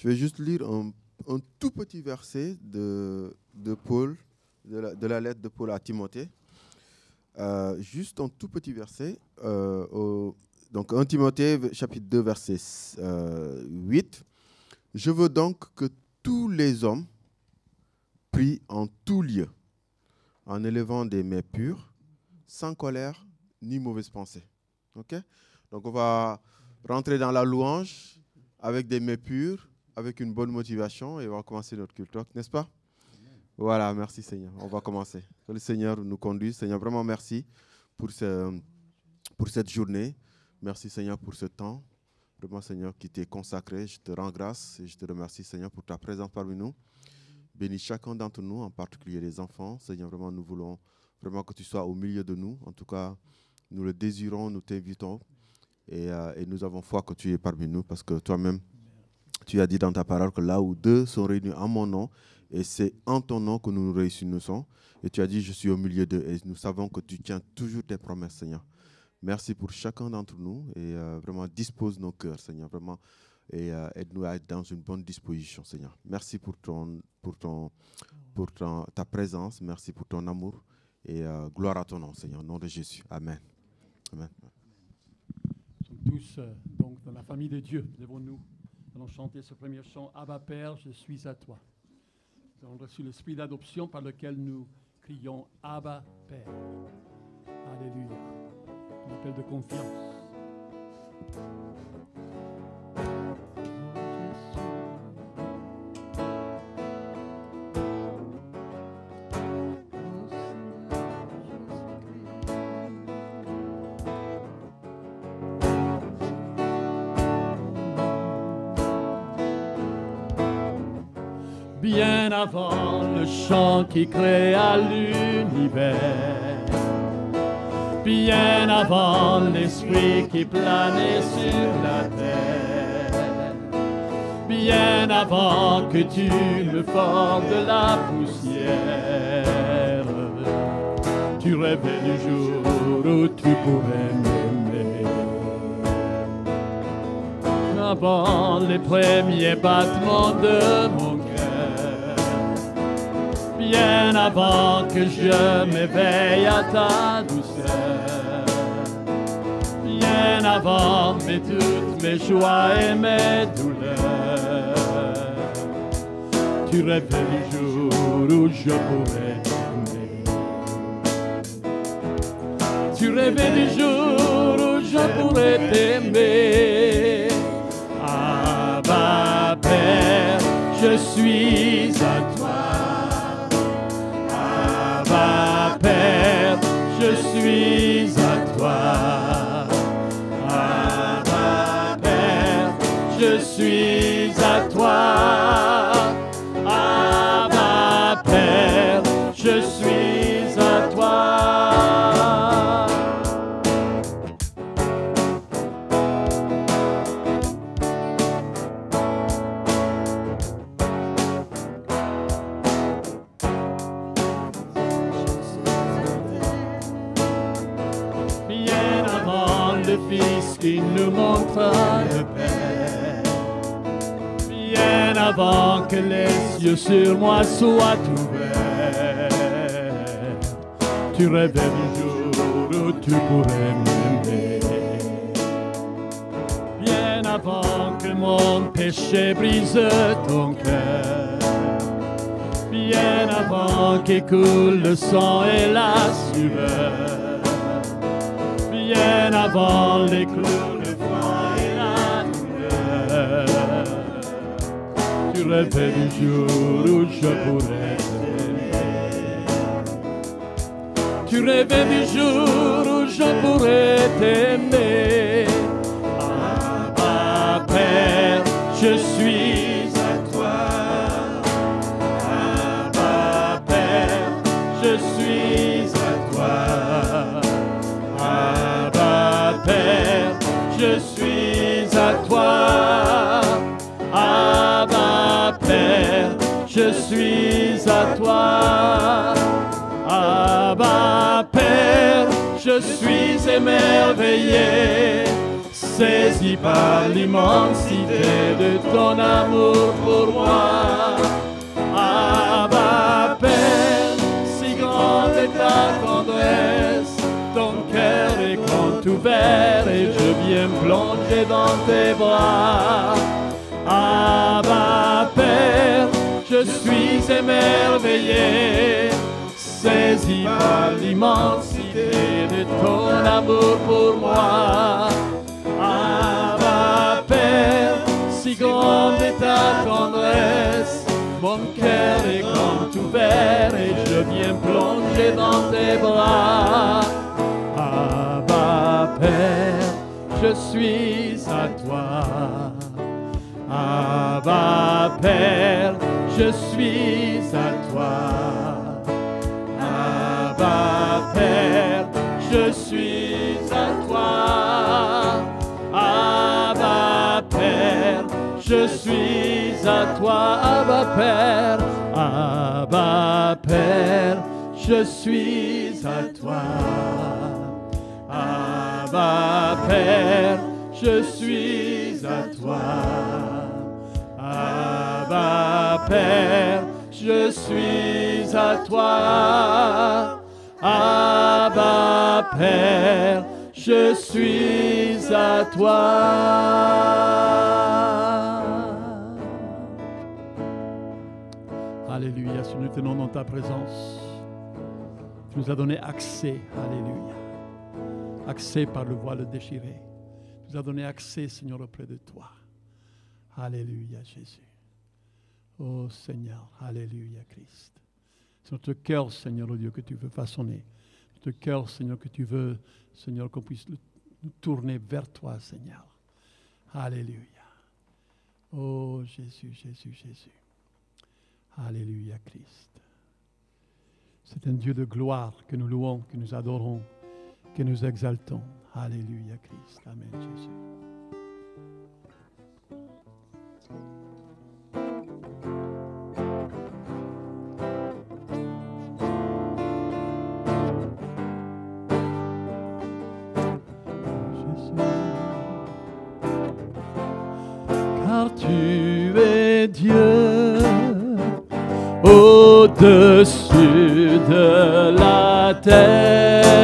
Je vais juste lire un tout petit verset de Paul, de la lettre de Paul à Timothée. Juste un tout petit verset. Donc 1 Timothée, chapitre 2, verset 8. Je veux donc que tous les hommes prient en tout lieu, en élevant des mains pures, sans colère ni mauvaise pensée. Okay? Donc on va rentrer dans la louange avec des mains pures, avec une bonne motivation, et on va commencer notre culte, n'est-ce pas? Voilà, merci Seigneur. On va commencer. Que le Seigneur nous conduise. Seigneur, vraiment merci pour cette journée. Merci Seigneur pour ce temps. Vraiment Seigneur qui t'est consacré. Je te rends grâce et je te remercie Seigneur pour ta présence parmi nous. Bénis chacun d'entre nous, en particulier les enfants. Seigneur, vraiment nous voulons vraiment que tu sois au milieu de nous. En tout cas, nous le désirons, nous t'invitons. Et nous avons foi que tu es parmi nous parce que toi-même, tu as dit dans ta parole que là où deux sont réunis en mon nom, et c'est en ton nom que nous nous réunissons. Et tu as dit, je suis au milieu d'eux. Et nous savons que tu tiens toujours tes promesses, Seigneur. Merci pour chacun d'entre nous. Et vraiment, dispose nos cœurs, Seigneur. Vraiment, et aide-nous à être dans une bonne disposition, Seigneur. Merci pour ta présence. Merci pour ton amour. Et gloire à ton nom, Seigneur. Au nom de Jésus. Amen. Amen. Nous sommes tous donc dans la famille de Dieu. Lèvons-nous. Nous allons chanter ce premier chant. Abba Père, je suis à toi. Nous avons reçu l'esprit d'adoption par lequel nous crions Abba Père. Alléluia. Un appel de confiance. Bien avant le chant qui créa l'univers, bien avant l'esprit qui planait sur la terre, bien avant que tu me formes de la poussière, tu rêvais du jour où tu pourrais m'aimer. Avant les premiers battements de mon cœur, bien avant que je m'éveille à ta douceur, bien avant toutes mes joies et mes douleurs, tu rêvais du jour où je pourrais t'aimer. Tu rêvais du jour où je pourrais t'aimer. Abba Père, je suis à toi. Abba Père, je suis à toi. Abba Père, je suis à toi. Abba Père, je suis à toi. Fils qui nous montre le Père, bien avant que les yeux sur moi soient ouverts, tu rêvais du jour où tu pourrais m'aimer. Bien avant que mon péché brise ton cœur, bien avant qu'écoule le sang et la sueur, bien avant les clous, le froid et la douleur, tu rêvais du jour où je pourrais t'aimer. Tu rêvais du jour où je pourrais t'aimer. Abba Père, je suis à toi. Abba Père, je suis à toi. Abba Père, je suis à toi. Abba Père, je suis à toi. Abba Père, je suis émerveillé, saisi par l'immensité de ton amour. amour pour moi. Abba Père, si grande est ta tendresse, ton cœur est grand ouvert et je viens plonger dans tes bras. Abba Père, je suis émerveillé, saisi par l'immensité de ton amour pour moi. Abba Père, si grande est ta tendresse, mon cœur est grand ouvert et je viens plonger dans tes bras. Abba Père, je suis à toi. Abba Père, je suis à toi. Abba Père, je suis à toi. Abba Père, je suis à toi. Abba Père, Abba Père, je suis à toi. Abba Père, je suis à toi. Abba Père, je suis à toi. Abba Père, je suis à toi. Alléluia, si nous tenons dans ta présence, tu nous as donné accès, alléluia, accès par le voile déchiré. Tu nous as donné accès, Seigneur, auprès de toi. Alléluia, Jésus. Oh Seigneur, alléluia, Christ. C'est notre cœur, Seigneur, oh Dieu, que tu veux façonner. Notre cœur, Seigneur, que tu veux, Seigneur, qu'on puisse nous tourner vers toi, Seigneur. Alléluia. Oh Jésus, Jésus, Jésus. Alléluia, Christ. C'est un Dieu de gloire que nous louons, que nous adorons, que nous exaltons. Alléluia, Christ. Amen, Jésus. Car tu es Dieu au-dessus de la terre.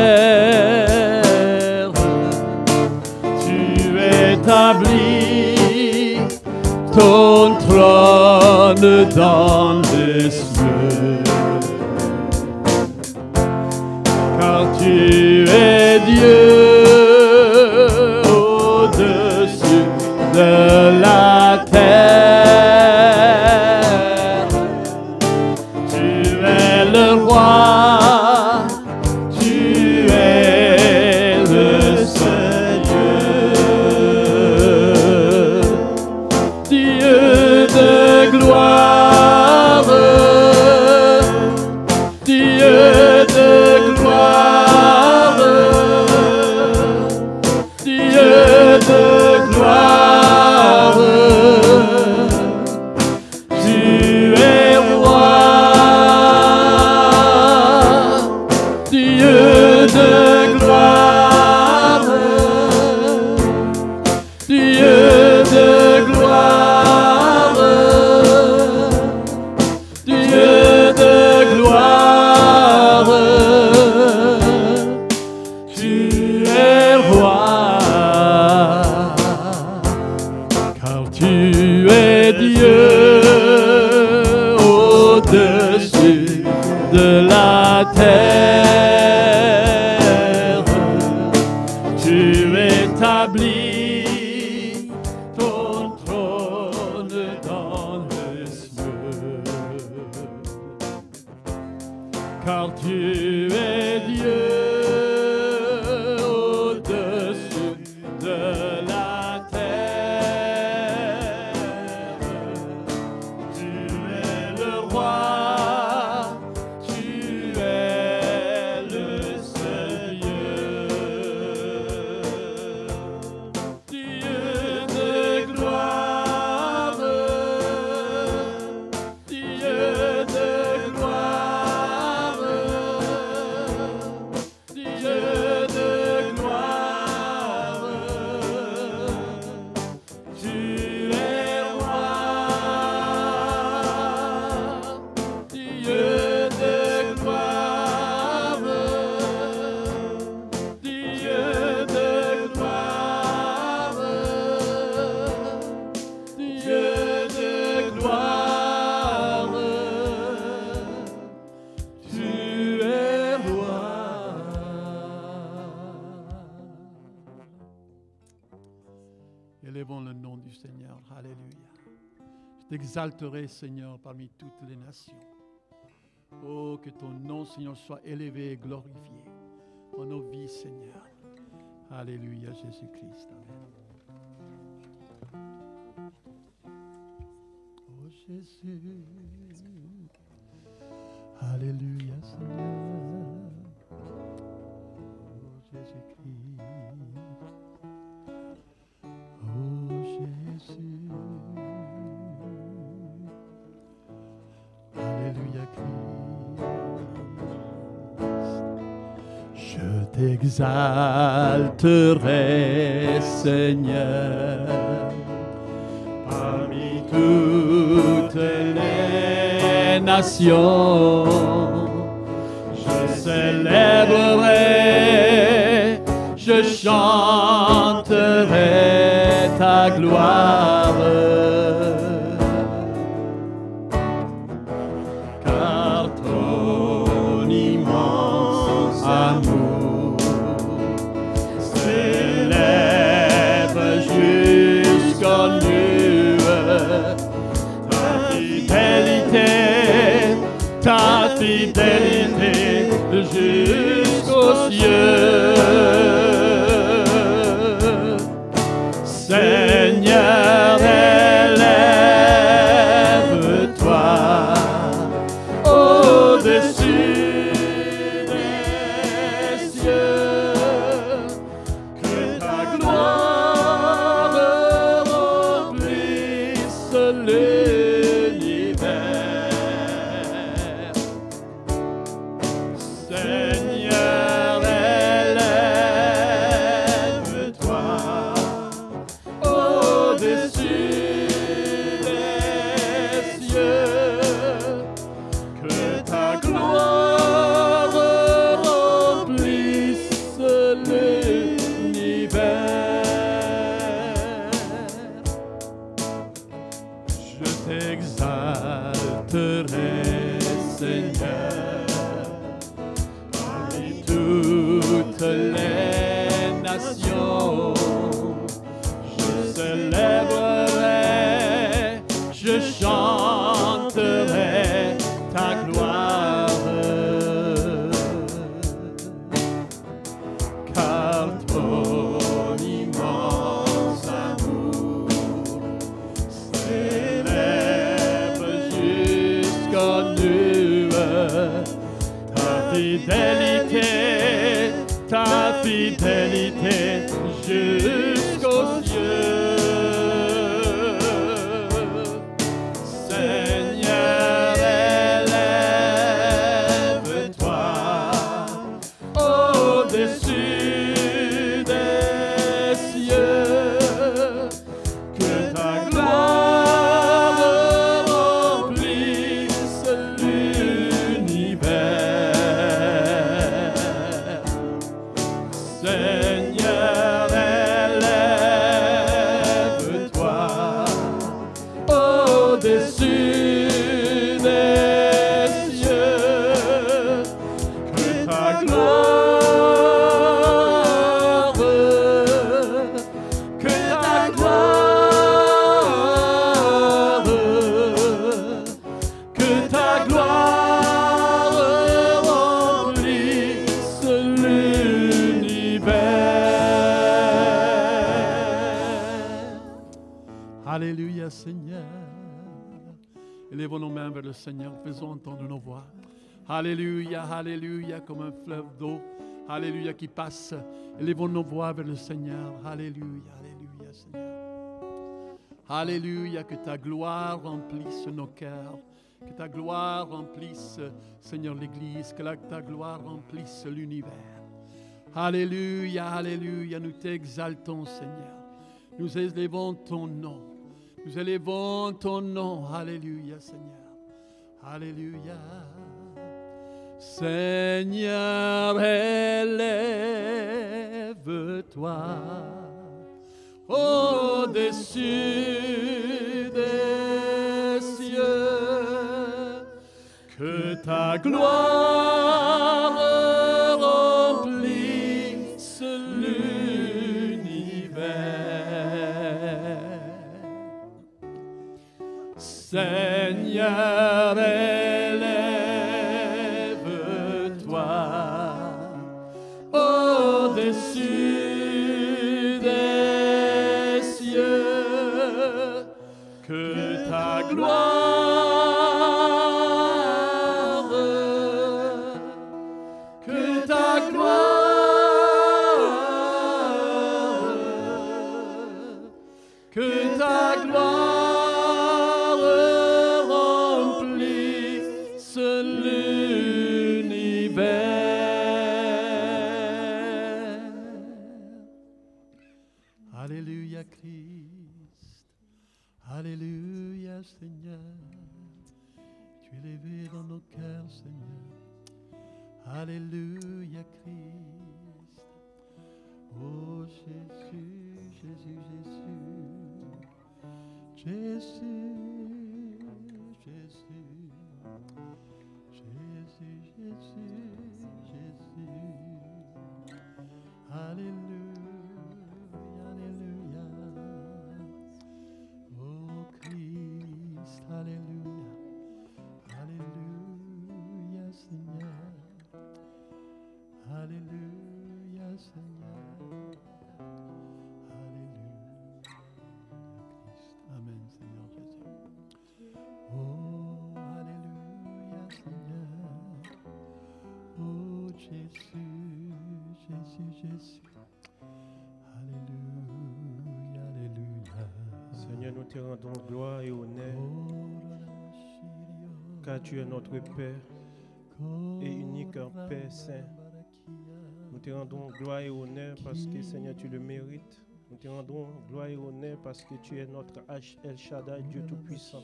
Tu établis ton trône dans les cieux. Car tu es Dieu au-dessus de la terre. Tu es le roi, tu es le Seigneur, Dieu de gloire, Dieu de gloire, Dieu de gloire. Tu es roi, Dieu de gloire, Dieu de gloire, Dieu de gloire. Tu es roi, car tu es Dieu au-dessus de la terre. Tu établis ton trône dans les cieux. Car tu es Dieu au-dessus de la terre. Tu es le roi, tu es le Seigneur, Dieu de gloire, Dieu de gloire, t'exalterai, Seigneur, parmi toutes les nations. Oh, que ton nom, Seigneur, soit élevé et glorifié dans nos vies, Seigneur. Alléluia, Jésus-Christ. Amen. Oh, Jésus. Alléluia, Seigneur. Oh, Jésus-Christ. Oh, Jésus. Alléluia, Christ. Je t'exalterai, Seigneur, parmi toutes les nations. Je célébrerai, je chanterai ta gloire. Car ton immense amour s'élève jusqu'aux nuées. Ta fidélité jusqu'aux cieux. Seigneur, élève-toi au-dessus des cieux, que ta gloire remplisse l'univers. Seigneur, élève-toi au-dessus des cieux, que ta gloire remplisse l'univers. Je t'exalterai, Seigneur, parmi toutes les nations. Je célébrerai, je chanterai ta gloire. Car ton immense amour s'élève jusqu'aux nuées. Ta fidélité jusqu'aux cieux. Seigneur, élève-toi au-dessus des cieux, que ta gloire remplisse l'univers. Seigneur, élève-toi au-dessus des cieux, que ta gloire, que ta gloire, que ta gloire remplisse l'univers. Alléluia, Seigneur. Élevons nos mains vers le Seigneur, faisons entendre nos voix. Alléluia, alléluia, comme un fleuve d'eau. Alléluia, qui passe. Élevons nos voix vers le Seigneur. Alléluia, alléluia, Seigneur. Alléluia, que ta gloire remplisse nos cœurs. Que ta gloire remplisse, Seigneur, l'Église. Que ta gloire remplisse l'univers. Alléluia, alléluia, nous t'exaltons, Seigneur. Nous élevons ton nom. Nous élevons ton nom. Alléluia, Seigneur. Alléluia. Seigneur, élève-toi au-dessus des cieux, que ta gloire remplisse l'univers. Seigneur, élève-toi au-dessus des cieux, que ta gloire, que ta gloire, que ta gloire remplisse l'univers. Alléluia Christ, alléluia Seigneur, tu es élevé dans nos cœurs Seigneur. Alléluia Christ, oh Jésus, Jésus, Jésus, Jésus, Jésus, Jésus, Jésus, Jésus, alléluia, alléluia, oh Christ, alléluia, alléluia Seigneur, alléluia Seigneur, alléluia Christ, amen Seigneur Jésus, oh alléluia Seigneur, oh Jésus, Jésus, Jésus, alléluia, alléluia. Seigneur, nous te rendons gloire et honneur, car tu es notre Père et unique Père Saint. Nous te rendons gloire et honneur parce que, Seigneur, tu le mérites. Nous te rendons gloire et honneur parce que tu es notre El Shaddai, Dieu Tout-Puissant.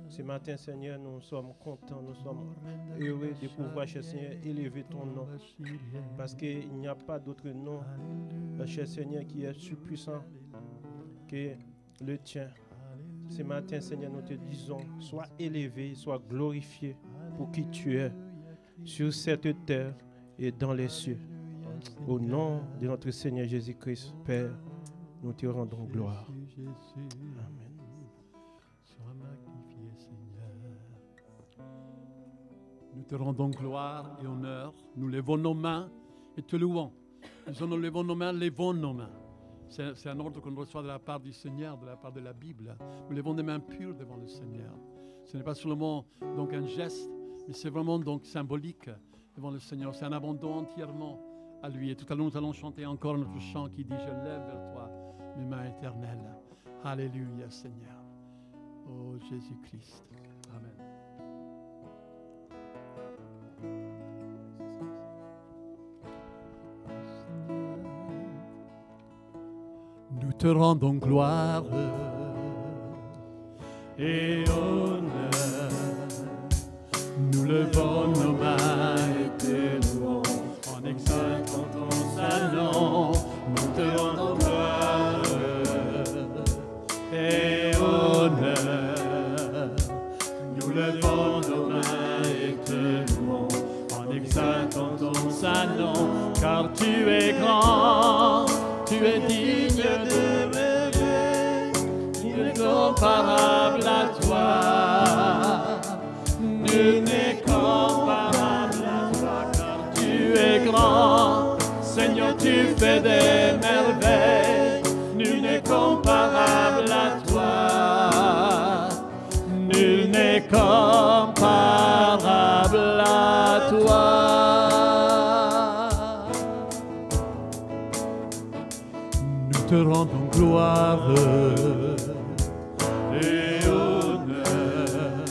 Ce matin, Seigneur, nous sommes contents, nous sommes heureux de pouvoir, cher Seigneur, élever ton nom. Parce qu'il n'y a pas d'autre nom, cher Seigneur, qui est plus puissant que le tien. Ce matin, Seigneur, nous te disons, sois élevé, sois glorifié pour qui tu es, sur cette terre et dans les cieux. Au nom de notre Seigneur Jésus-Christ, Père, nous te rendons gloire. Amen. Sois magnifié, Seigneur. Nous te rendons gloire et honneur. Nous levons nos mains et te louons. Nous levons nos mains, levons nos mains. C'est un ordre qu'on reçoit de la part du Seigneur, de la part de la Bible. Nous levons des mains pures devant le Seigneur. Ce n'est pas seulement donc un geste, mais c'est vraiment donc symbolique devant le Seigneur. C'est un abandon entièrement à lui. Et tout à l'heure, nous allons chanter encore notre chant qui dit « Je lève vers toi mes mains éternelles ». Alléluia, Seigneur. Oh Jésus-Christ. Amen. Nous te rendons gloire et honneur. Nous levons nos mains et te louons en exaltant ton Saint-Nom. Nous te rendons gloire et honneur. Nous levons nos mains et te louons en exaltant ton Saint-Nom. Car tu es grand, tu es digne de rêver, incomparable à toi. Nul n'est comparable à toi, car tu es grand. Seigneur, tu fais des merveilles. Nul n'est comparable à toi. Nul n'est comparable à toi. Nous te rendons gloire et honneur.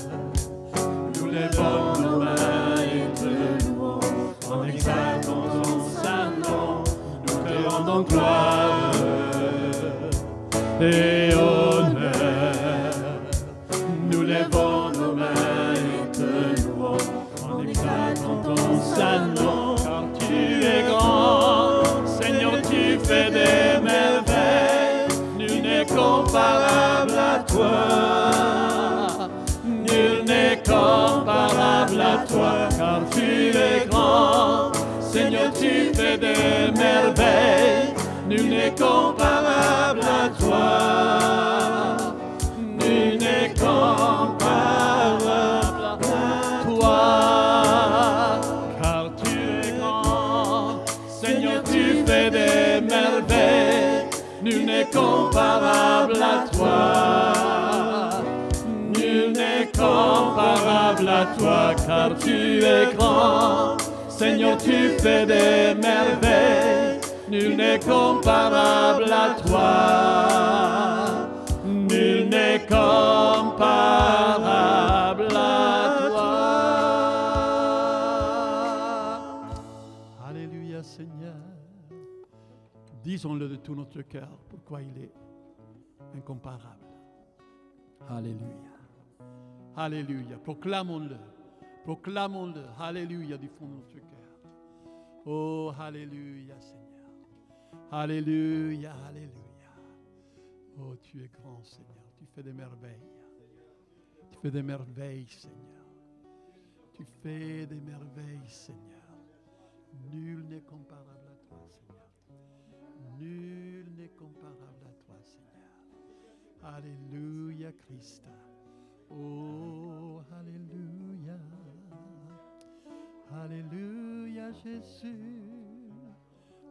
Nous levons nos mains et te louons en exaltant ton Saint-Nom. Nous te rendons gloire et honneur. Nous levons nos mains et te louons en exaltant ton Saint-Nom. Car tu es grand, Seigneur, tu fais des merveilles. Nul n'est comparable à toi. Nul n'est comparable à toi, car tu es grand. Seigneur, tu fais des merveilles. Nul n'est comparable à toi. Nul n'est comparable comparable à toi. Nul n'est comparable à toi, car tu es grand. Seigneur, tu fais des merveilles. Nul n'est comparable à toi. Nul n'est comparable à toi. Alléluia, Seigneur. Disons-le de tout notre cœur, pourquoi il est incomparable. Alléluia. Alléluia. Proclamons-le. Proclamons-le. Alléluia du fond de notre cœur. Oh, alléluia, Seigneur. Alléluia, alléluia. Oh, tu es grand, Seigneur. Tu fais des merveilles. Tu fais des merveilles, Seigneur. Tu fais des merveilles, Seigneur. Nul n'est comparable à toi, Seigneur. Nul n'est comparable à toi, Seigneur. Alléluia, Christ. Oh, alléluia. Alléluia, Jésus.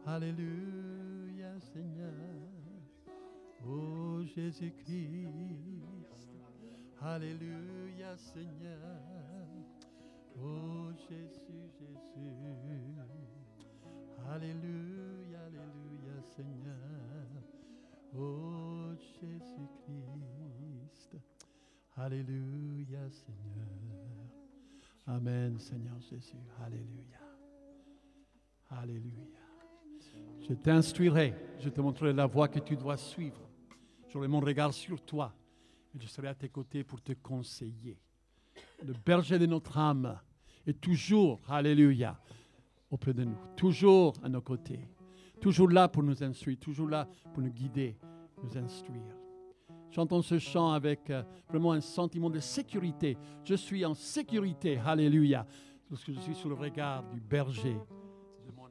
Alléluia, Seigneur. Oh, Jésus-Christ. Alléluia, Seigneur. Oh, Jésus, Jésus. Alléluia, alléluia, Seigneur. Oh, Jésus-Christ. Alléluia, Seigneur. Amen, Seigneur Jésus. Alléluia. Alléluia. Je t'instruirai, je te montrerai la voie que tu dois suivre. J'aurai mon regard sur toi et je serai à tes côtés pour te conseiller. Le berger de notre âme est toujours, alléluia, auprès de nous, toujours à nos côtés, toujours là pour nous instruire, toujours là pour nous guider, nous instruire. Chantons ce chant avec vraiment un sentiment de sécurité. Je suis en sécurité, alléluia, lorsque je suis sous le regard du berger de mon âme.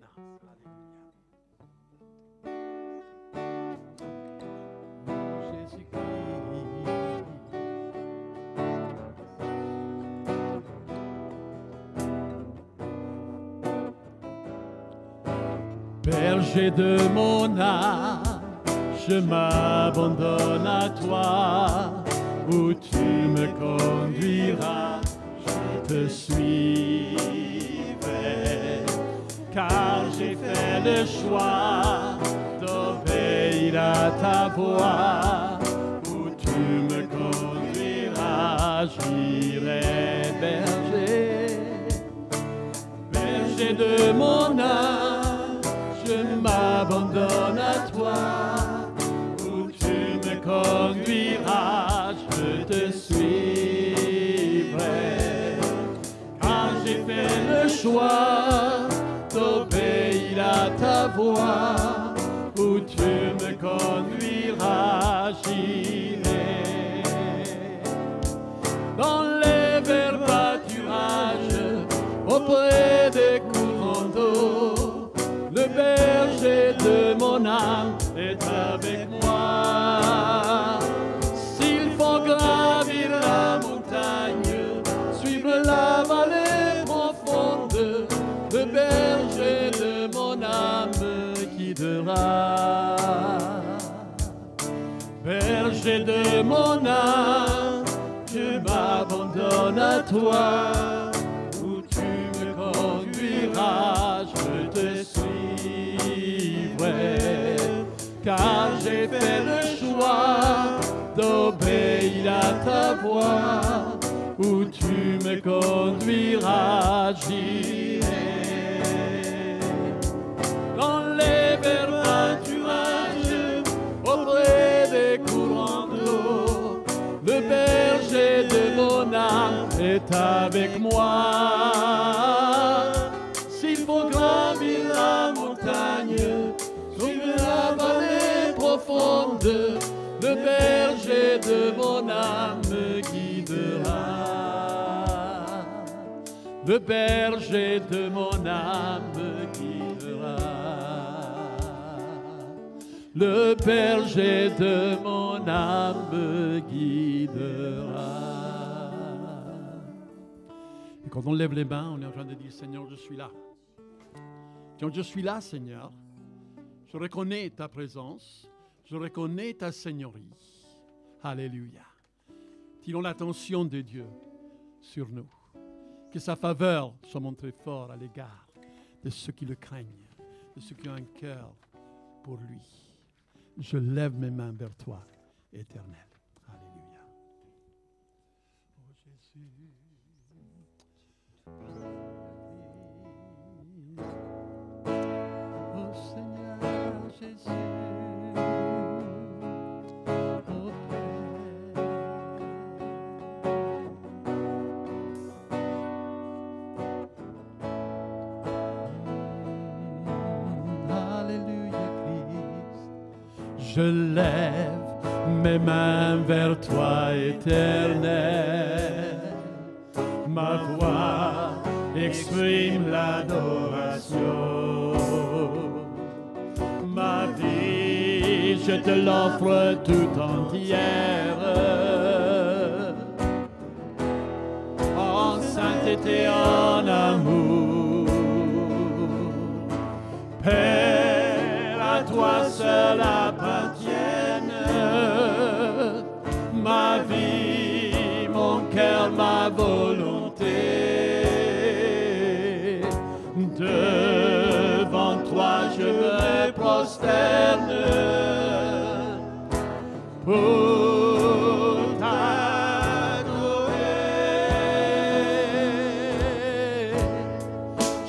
Alléluia. Jésus-Christ. Berger de mon âme, je m'abandonne à toi, où tu me conduiras, je te suivrai, car j'ai fait le choix d'obéir à ta voix, où tu me conduiras, j'irai berger, berger de mon âme, je m'abandonne à toi. Conduiras, je te suivrai, car j'ai fait le choix d'obéir à ta voix, où tu me conduiras, j'irai. Dans les verts pâturages, auprès des courants d'eau, le berger de mon âme est avec moi. S'il faut gravir la montagne, suivre la vallée profonde, le berger de mon âme guidera. Berger de mon âme, je m'abandonne à toi, où tu me conduiras, je te suivrai, car j'ai fait le choix d'obéir à ta voix, où tu me conduiras, j'irai. Dans les verts pâturages, auprès des courants d'eau, le berger de mon âme est avec moi. S'il faut gravir la montagne, suivre la vallée profonde, le berger de mon âme me guidera. Le berger de mon âme me guidera. Le berger de mon âme me guidera. Et quand on lève les mains, on est en train de dire, Seigneur, je suis là. Quand je suis là, Seigneur, je reconnais ta présence. Je reconnais ta seigneurie. Alléluia. Tirons l'attention de Dieu sur nous. Que sa faveur soit montrée fort à l'égard de ceux qui le craignent, de ceux qui ont un cœur pour lui. Je lève mes mains vers toi, Éternel. Alléluia. Oh Jésus. Oh Seigneur Jésus. Oh Père. Alléluia Christ. Je lève mes mains vers toi, Éternel. Ma voix exprime l'adoration. Ma vie, je te l'offre tout entière. En sainteté, en amour. Père, à toi seul appartiennent ma vie, mon cœur, ma volonté. Devant toi je me prosterne pour t'adorer.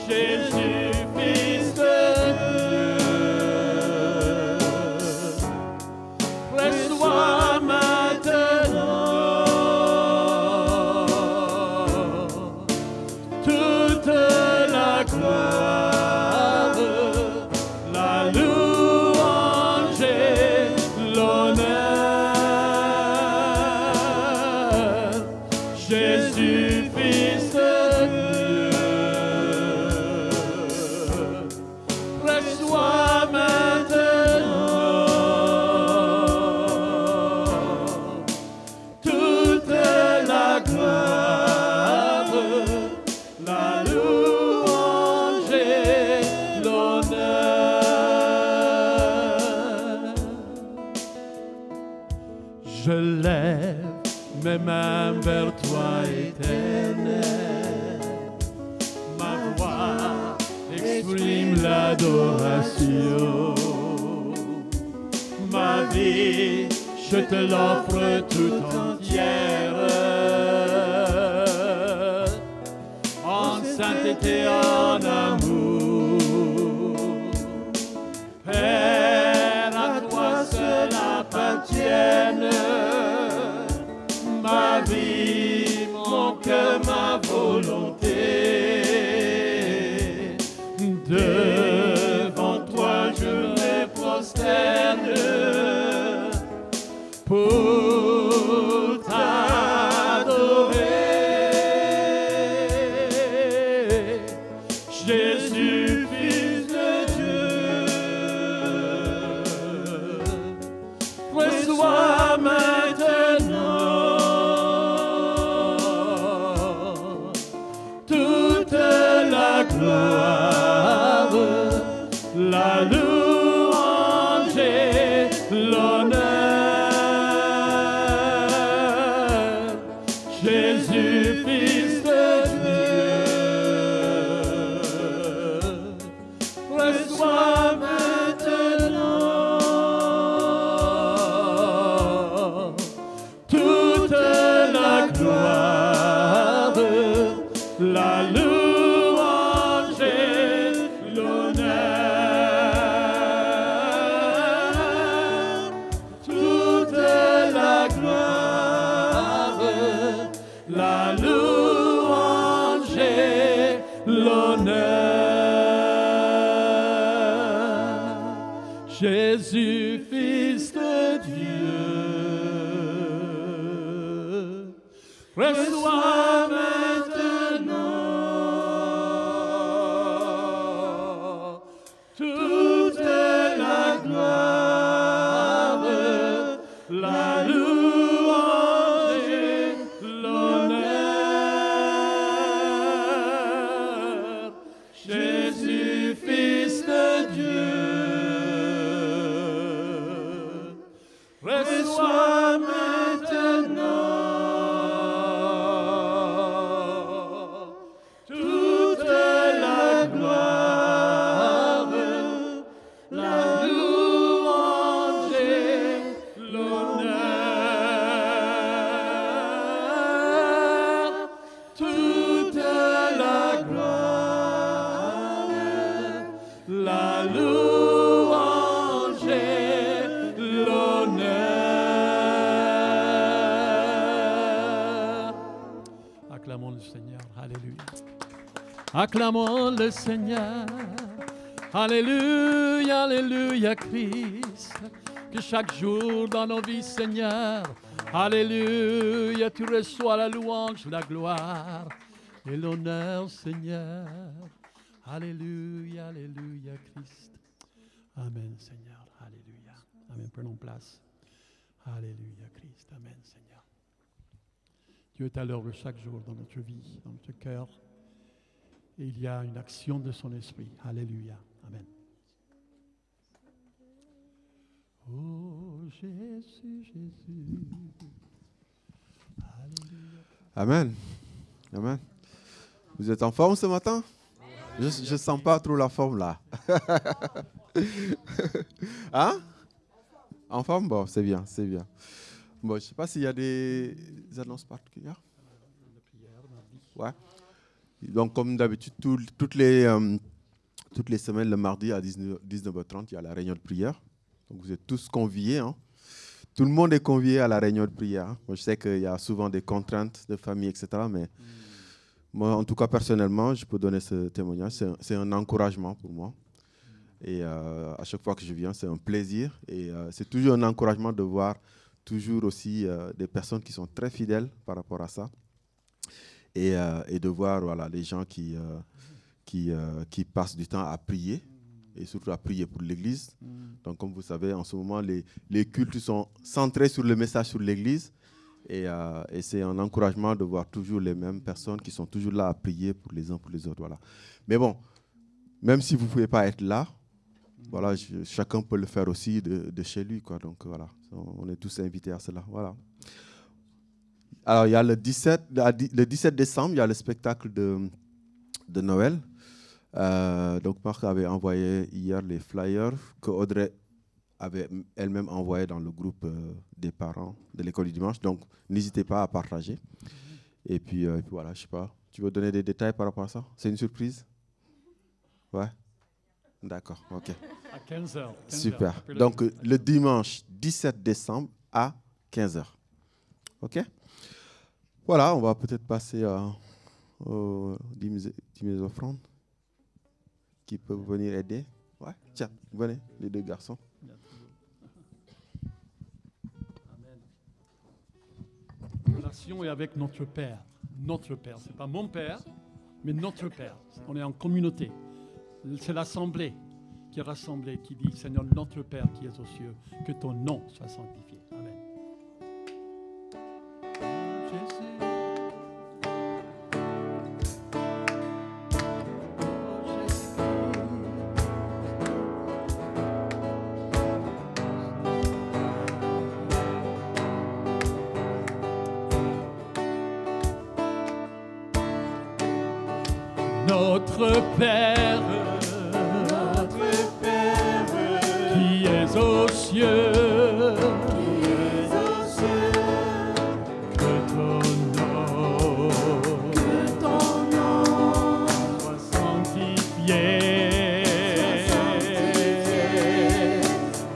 Jésus, Fils de Dieu, reçois maintenant toute la gloire, la louange et l'honneur. Jésus, Fils de Dieu, reçois maintenant toute la gloire, la louange et l'honneur. Je lève mes mains vers toi, Éternel. Ma voix exprime l'adoration. Ma vie, je te l'offre tout entière. En sainteté, en amour. Père, à toi seul appartiennent ma vie, mon cœur, ma volonté. Devant toi je me prosterne pour t'adorer. Jésus, Fils de Dieu, reçois maintenant toute la gloire, la louange et l'honneur. Jésus, Fils de Dieu, reçois maintenant toute la gloire, la louange et l'honneur. Toute la gloire, la louange et l'honneur. Jésus, Fils de Dieu, reçois maintenant toute la gloire, la louange et l'honneur. Jésus, Fils de Dieu, Acclamons le Seigneur. Alléluia. Acclamons le Seigneur. Alléluia, alléluia, Christ. Que chaque jour dans nos vies, Seigneur, alléluia, tu reçois la louange, la gloire et l'honneur, Seigneur. Alléluia, alléluia, Christ. Amen, Seigneur. Alléluia. Amen. Prenons place. Alléluia, Christ. Amen, Seigneur. Dieu est à l'œuvre chaque jour dans notre vie, dans notre cœur. Et il y a une action de son esprit. Alléluia. Amen. Oh Jésus, Jésus. Alléluia. Amen. Amen. Vous êtes en forme ce matin? Je ne sens pas trop la forme là. Hein? En forme? Bon, c'est bien, c'est bien. Bon, je ne sais pas s'il y a des annonces particulières. Ouais. Donc, comme d'habitude, toutes les semaines, le mardi à 19h30, il y a la réunion de prière. Donc, vous êtes tous conviés. Hein. Tout le monde est convié à la réunion de prière. Hein. Moi, je sais qu'il y a souvent des contraintes de famille, etc. Mais moi, en tout cas, personnellement, je peux donner ce témoignage. C'est un encouragement pour moi. Et à chaque fois que je viens, c'est un plaisir. Et c'est toujours un encouragement de voir toujours aussi des personnes qui sont très fidèles par rapport à ça. Et de voir voilà, les gens qui passent du temps à prier. Et surtout à prier pour l'Église. Donc, comme vous savez, en ce moment, les cultes sont centrés sur le message sur l'Église. Et c'est un encouragement de voir toujours les mêmes personnes qui sont toujours là à prier pour les uns pour les autres. Voilà. Mais bon, même si vous ne pouvez pas être là, voilà, chacun peut le faire aussi de chez lui. Quoi. Donc, voilà, on est tous invités à cela. Voilà. Alors, il y a le 17 décembre, il y a le spectacle de Noël. Donc Marc avait envoyé hier les flyers que Audrey avait elle-même envoyé dans le groupe des parents de l'école du dimanche. Donc n'hésitez pas à partager. Et puis voilà, je sais pas. Tu veux donner des détails par rapport à ça? C'est une surprise? Ouais. D'accord, ok. À 15h. Super. Donc le dimanche 17 décembre à 15h. Ok? Voilà, on va peut-être passer aux 10 000 offrandes. Qui peuvent venir aider. Ouais, tiens, venez, les deux garçons. Amen. La relation est avec notre Père. Notre Père. Ce n'est pas mon Père, mais notre Père. On est en communauté. C'est l'Assemblée qui est rassemblée, qui dit, Seigneur, notre Père qui es aux cieux, que ton nom soit sanctifié. Amen. Jésus. Notre Père, qui es aux cieux, que ton nom soit sanctifié,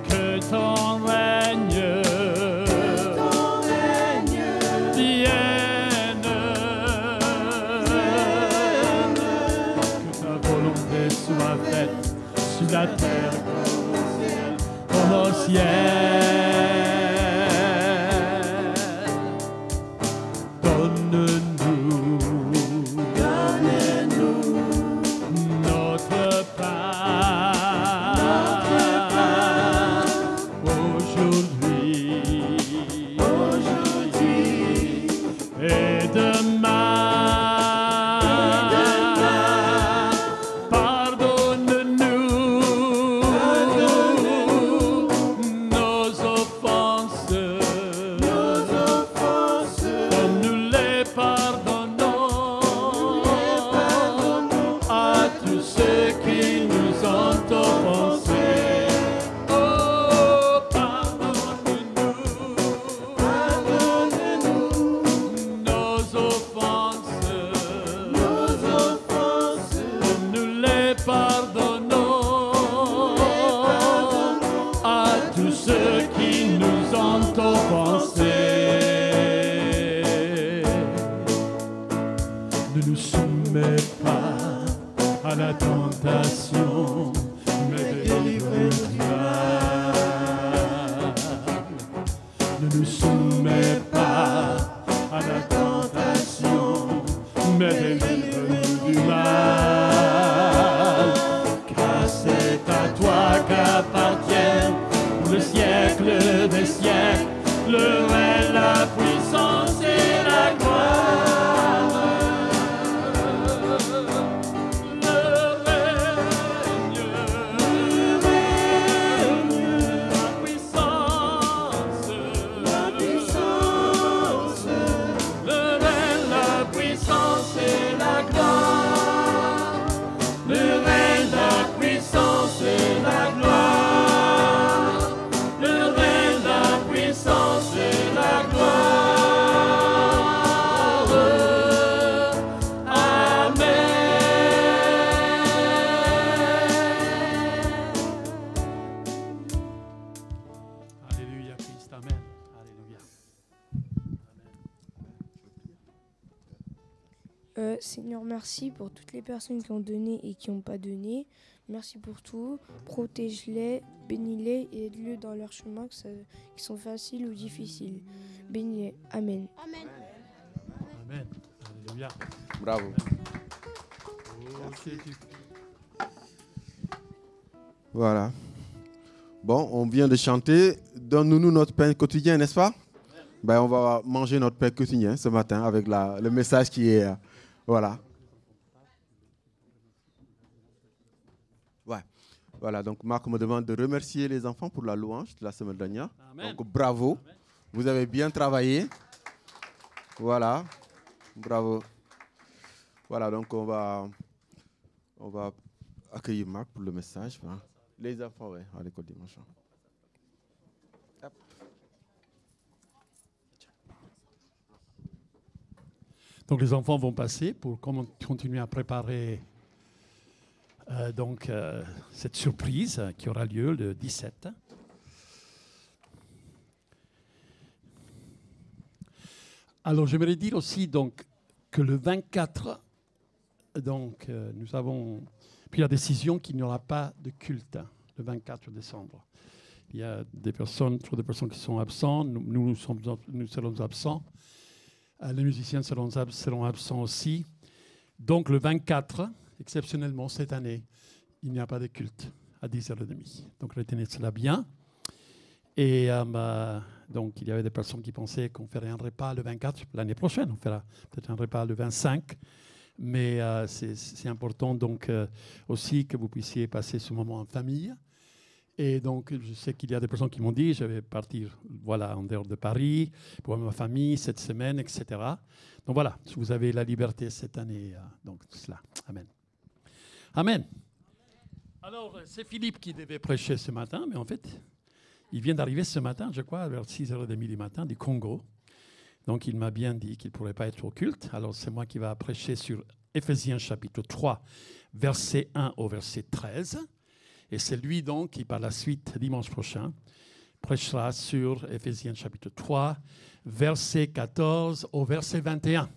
que ton règne vienne. Soit faite sur la terre comme au ciel. Donne-nous notre pain aujourd'hui et demain. Ne nous soumets pas à la tentation, mais délivre-nous du mal. Ne nous soumets pas à la tentation, mais délivre-nous du mal. Car c'est à toi qu'appartiennent le siècle des siècles, le règne, la puissance et la gloire. Le règne, la puissance, le règne, la puissance et la gloire. Le règne, la puissance et la gloire. Le règne, la puissance et la gloire. Amen. Alléluia, Christ. Amen. Alléluia. Seigneur, merci pour toutes les personnes qui ont donné et qui n'ont pas donné. Merci pour tout. Protège-les, bénis-les et aide-les dans leur chemin, qui sont faciles ou difficiles. Bénis-les. Amen. Amen. Alléluia. Bravo. Ok, Voilà. Bon, on vient de chanter « Donne-nous notre pain quotidien », n'est-ce pas? Ben, on va manger notre pain quotidien ce matin avec le message qui est... voilà. Ouais. Voilà, donc Marc me demande de remercier les enfants pour la louange de la semaine dernière. Amen. Donc bravo. Amen. Vous avez bien travaillé. Voilà. Bravo. Voilà, donc on va accueillir Marc pour le message. Hein. Les enfants, ouais, à l'école dimanche. Hop. Donc les enfants vont passer pour continuer à préparer cette surprise qui aura lieu le 17. Alors j'aimerais dire aussi donc, que le 24, nous avons pris la décision qu'il n'y aura pas de culte le 24 décembre. Il y a trop de personnes qui sont absentes, nous serons absents. Les musiciens seront absents aussi. Donc le 24, exceptionnellement cette année, il n'y a pas de culte à 10h30. Donc retenez cela bien. Et donc il y avait des personnes qui pensaient qu'on ferait un repas le 24. L'année prochaine, on fera peut-être un repas le 25. Mais c'est important donc aussi que vous puissiez passer ce moment en famille. Et donc, je sais qu'il y a des personnes qui m'ont dit, je vais partir en dehors de Paris, pour ma famille cette semaine, etc. Donc voilà, vous avez la liberté cette année, donc cela. Amen. Amen. Alors, c'est Philippe qui devait prêcher ce matin, mais en fait, il vient d'arriver ce matin, je crois, vers 6h30 du matin, du Congo. Donc, il m'a bien dit qu'il ne pourrait pas être au culte. Alors, c'est moi qui va prêcher sur Éphésiens chapitre 3, verset 1 au verset 13. Et c'est lui donc qui, par la suite, dimanche prochain, prêchera sur Éphésiens chapitre 3, verset 14 au verset 21.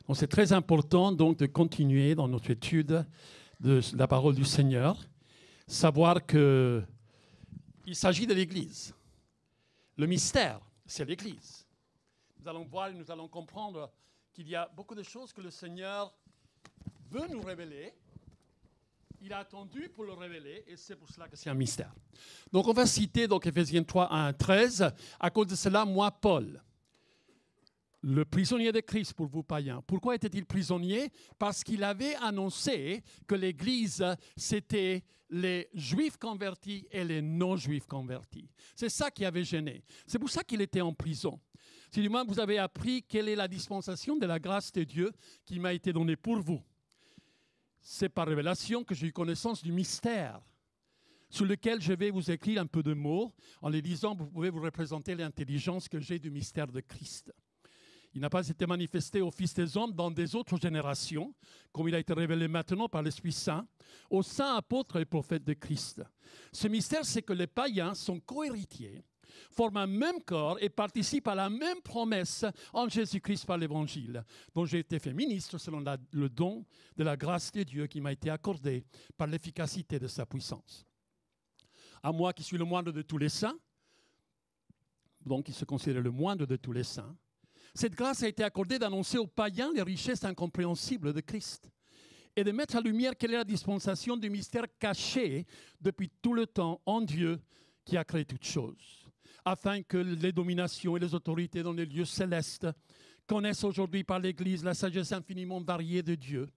Donc c'est très important donc de continuer dans notre étude de la parole du Seigneur, savoir qu'il s'agit de l'Église. Le mystère, c'est l'Église. Nous allons voir et nous allons comprendre qu'il y a beaucoup de choses que le Seigneur veut nous révéler. Il a attendu pour le révéler et c'est pour cela que c'est un mystère. Donc on va citer donc Éphésiens 3, 1 à 13. À cause de cela, moi, Paul, le prisonnier de Christ pour vous païens. Pourquoi était-il prisonnier? Parce qu'il avait annoncé que l'Église, c'était les Juifs convertis et les non-Juifs convertis. C'est ça qui avait gêné. C'est pour ça qu'il était en prison. Si du moins vous avez appris quelle est la dispensation de la grâce de Dieu qui m'a été donnée pour vous. C'est par révélation que j'ai eu connaissance du mystère sur lequel je vais vous écrire un peu de mots. En les lisant, vous pouvez vous représenter l'intelligence que j'ai du mystère de Christ. Il n'a pas été manifesté aux fils des hommes dans des autres générations, comme il a été révélé maintenant par l'Esprit Saint, aux saints apôtres et prophètes de Christ. Ce mystère, c'est que les païens sont co-héritiers forment un même corps et participent à la même promesse en Jésus-Christ par l'Évangile, dont j'ai été fait ministre selon le don de la grâce de Dieu qui m'a été accordé par l'efficacité de sa puissance. À moi qui suis le moindre de tous les saints, donc qui se considère le moindre de tous les saints, cette grâce a été accordée d'annoncer aux païens les richesses incompréhensibles de Christ et de mettre en lumière quelle est la dispensation du mystère caché depuis tout le temps en Dieu qui a créé toutes choses, afin que les dominations et les autorités dans les lieux célestes connaissent aujourd'hui par l'Église la sagesse infiniment variée de Dieu,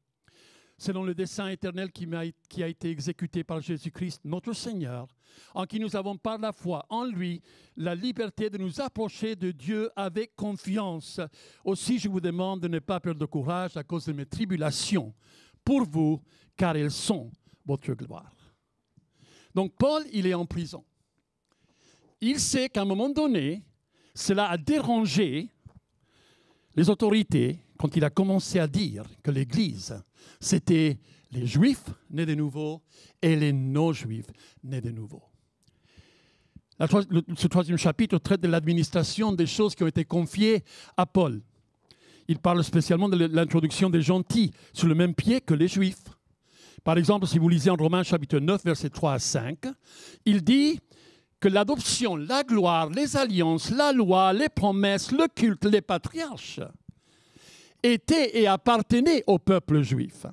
selon le dessein éternel qui a été exécuté par Jésus-Christ, notre Seigneur, en qui nous avons par la foi en lui la liberté de nous approcher de Dieu avec confiance. Aussi, je vous demande de ne pas perdre de courage à cause de mes tribulations pour vous, car elles sont votre gloire. Donc Paul, il est en prison. Il sait qu'à un moment donné, cela a dérangé les autorités quand il a commencé à dire que l'Église, c'était les Juifs nés de nouveau et les non-Juifs nés de nouveau. Ce troisième chapitre traite de l'administration des choses qui ont été confiées à Paul. Il parle spécialement de l'introduction des gentils sur le même pied que les Juifs. Par exemple, si vous lisez en Romains chapitre 9, versets 3 à 5, il dit que l'adoption, la gloire, les alliances, la loi, les promesses, le culte, les patriarches étaient et appartenaient au peuple juif.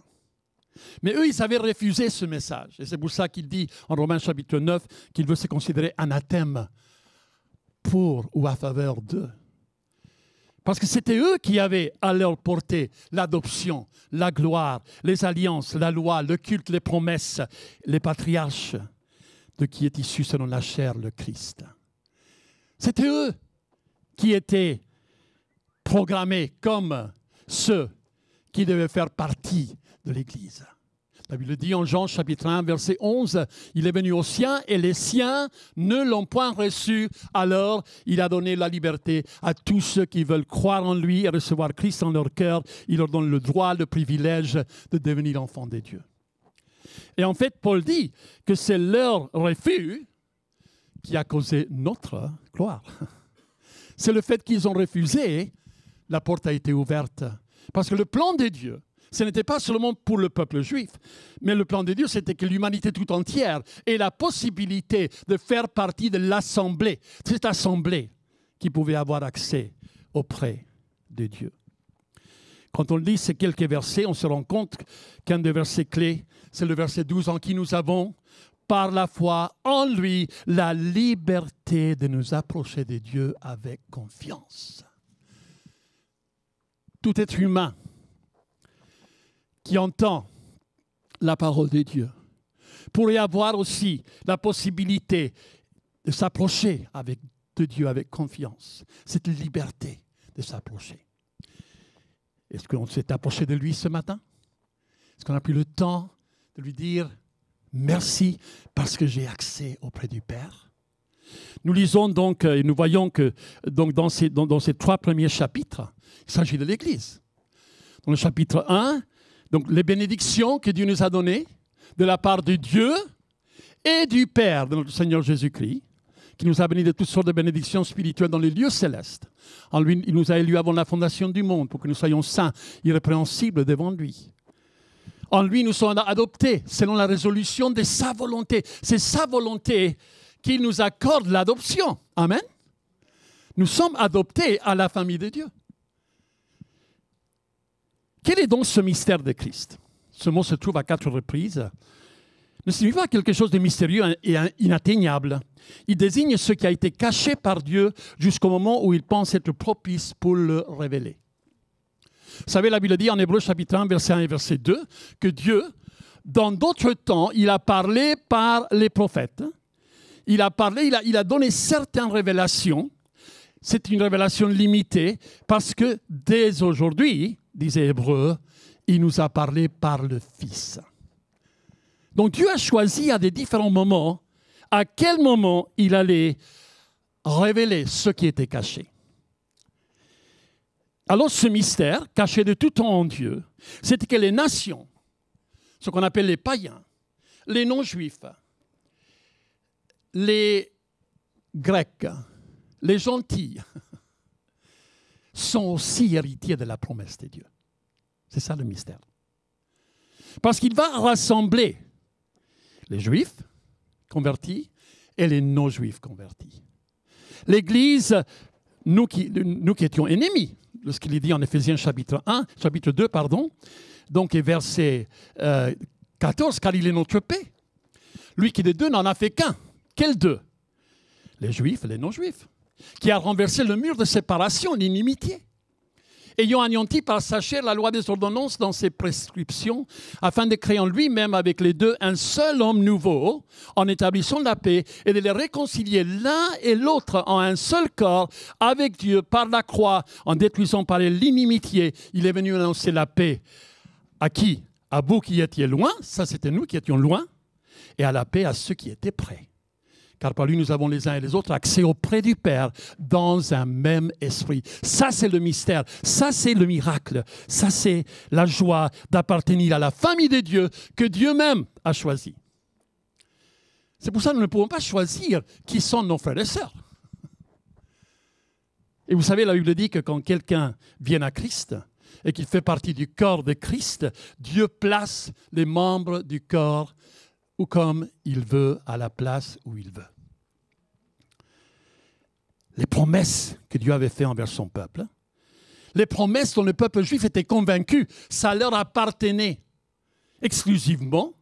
Mais eux, ils avaient refusé ce message. Et c'est pour ça qu'il dit en Romains chapitre 9 qu'il veut se considérer anathème pour ou à faveur d'eux. Parce que c'était eux qui avaient à leur portée l'adoption, la gloire, les alliances, la loi, le culte, les promesses, les patriarches de qui est issu selon la chair le Christ. C'était eux qui étaient programmés comme ceux qui devaient faire partie de l'Église. La Bible dit en Jean chapitre 1, verset 11, « Il est venu aux siens et les siens ne l'ont point reçu. Alors, il a donné la liberté à tous ceux qui veulent croire en lui et recevoir Christ en leur cœur. Il leur donne le droit, le privilège de devenir enfants de Dieu. » Et en fait, Paul dit que c'est leur refus qui a causé notre gloire. C'est le fait qu'ils ont refusé, la porte a été ouverte. Parce que le plan de Dieu, ce n'était pas seulement pour le peuple juif, mais le plan de Dieu, c'était que l'humanité tout entière ait la possibilité de faire partie de l'assemblée, cette assemblée qui pouvait avoir accès auprès de Dieu. Quand on lit ces quelques versets, on se rend compte qu'un des versets clés, c'est le verset 12, en qui nous avons, par la foi en lui, la liberté de nous approcher de Dieu avec confiance. Tout être humain qui entend la parole de Dieu pourrait avoir aussi la possibilité de s'approcher de Dieu avec confiance. Cette liberté de s'approcher. Est-ce qu'on s'est approché de lui ce matin? Est-ce qu'on a pris le temps de lui dire merci parce que j'ai accès auprès du Père? Nous lisons donc et nous voyons que donc dans ces 3 premiers chapitres, il s'agit de l'Église. Dans le chapitre 1, donc les bénédictions que Dieu nous a données de la part de Dieu et du Père de notre Seigneur Jésus-Christ, qui nous a bénis de toutes sortes de bénédictions spirituelles dans les lieux célestes. En lui, il nous a élus avant la fondation du monde pour que nous soyons saints, irrépréhensibles devant lui. En lui, nous sommes adoptés selon la résolution de sa volonté. C'est sa volonté qu'il nous accorde l'adoption. Amen. Nous sommes adoptés à la famille de Dieu. Quel est donc ce mystère de Christ? Ce mot se trouve à 4 reprises. Ne signifie pas quelque chose de mystérieux et inatteignable. Il désigne ce qui a été caché par Dieu jusqu'au moment où il pense être propice pour le révéler. Vous savez, la Bible dit en Hébreux chapitre 1, verset 1 et verset 2, que Dieu, dans d'autres temps, il a parlé par les prophètes. Il a parlé, il a donné certaines révélations. C'est une révélation limitée parce que dès aujourd'hui, disait Hébreux, il nous a parlé par le Fils. Donc Dieu a choisi à des différents moments à quel moment il allait révéler ce qui était caché. Alors ce mystère, caché de tout temps en Dieu, c'était que les nations, ce qu'on appelle les païens, les non-juifs, les Grecs, les gentils sont aussi héritiers de la promesse de Dieu. C'est ça le mystère. Parce qu'il va rassembler les Juifs convertis et les non-Juifs convertis. L'Église, nous qui étions ennemis, lorsqu'il est dit en Éphésiens chapitre 2, donc verset 14, car il est notre paix. Lui qui des deux n'en a fait qu'un. Quels deux? Les Juifs et les non-Juifs. Qui a renversé le mur de séparation, l'inimitié. Ayant anéanti par sa chair la loi des ordonnances dans ses prescriptions, afin de créer en lui-même avec les deux un seul homme nouveau, en établissant la paix, et de les réconcilier l'un et l'autre en un seul corps avec Dieu par la croix, en détruisant par l'inimitié. Il est venu annoncer la paix. À qui? À vous qui étiez loin, ça c'était nous qui étions loin, et à la paix à ceux qui étaient près. Car par lui, nous avons les uns et les autres accès auprès du Père dans un même esprit. Ça, c'est le mystère. Ça, c'est le miracle. Ça, c'est la joie d'appartenir à la famille de Dieu que Dieu même a choisie. C'est pour ça que nous ne pouvons pas choisir qui sont nos frères et sœurs. Et vous savez, la Bible dit que quand quelqu'un vient à Christ et qu'il fait partie du corps de Christ, Dieu place les membres du corps ou comme il veut, à la place où il veut. Les promesses que Dieu avait faites envers son peuple, les promesses dont le peuple juif était convaincu, ça leur appartenait exclusivement.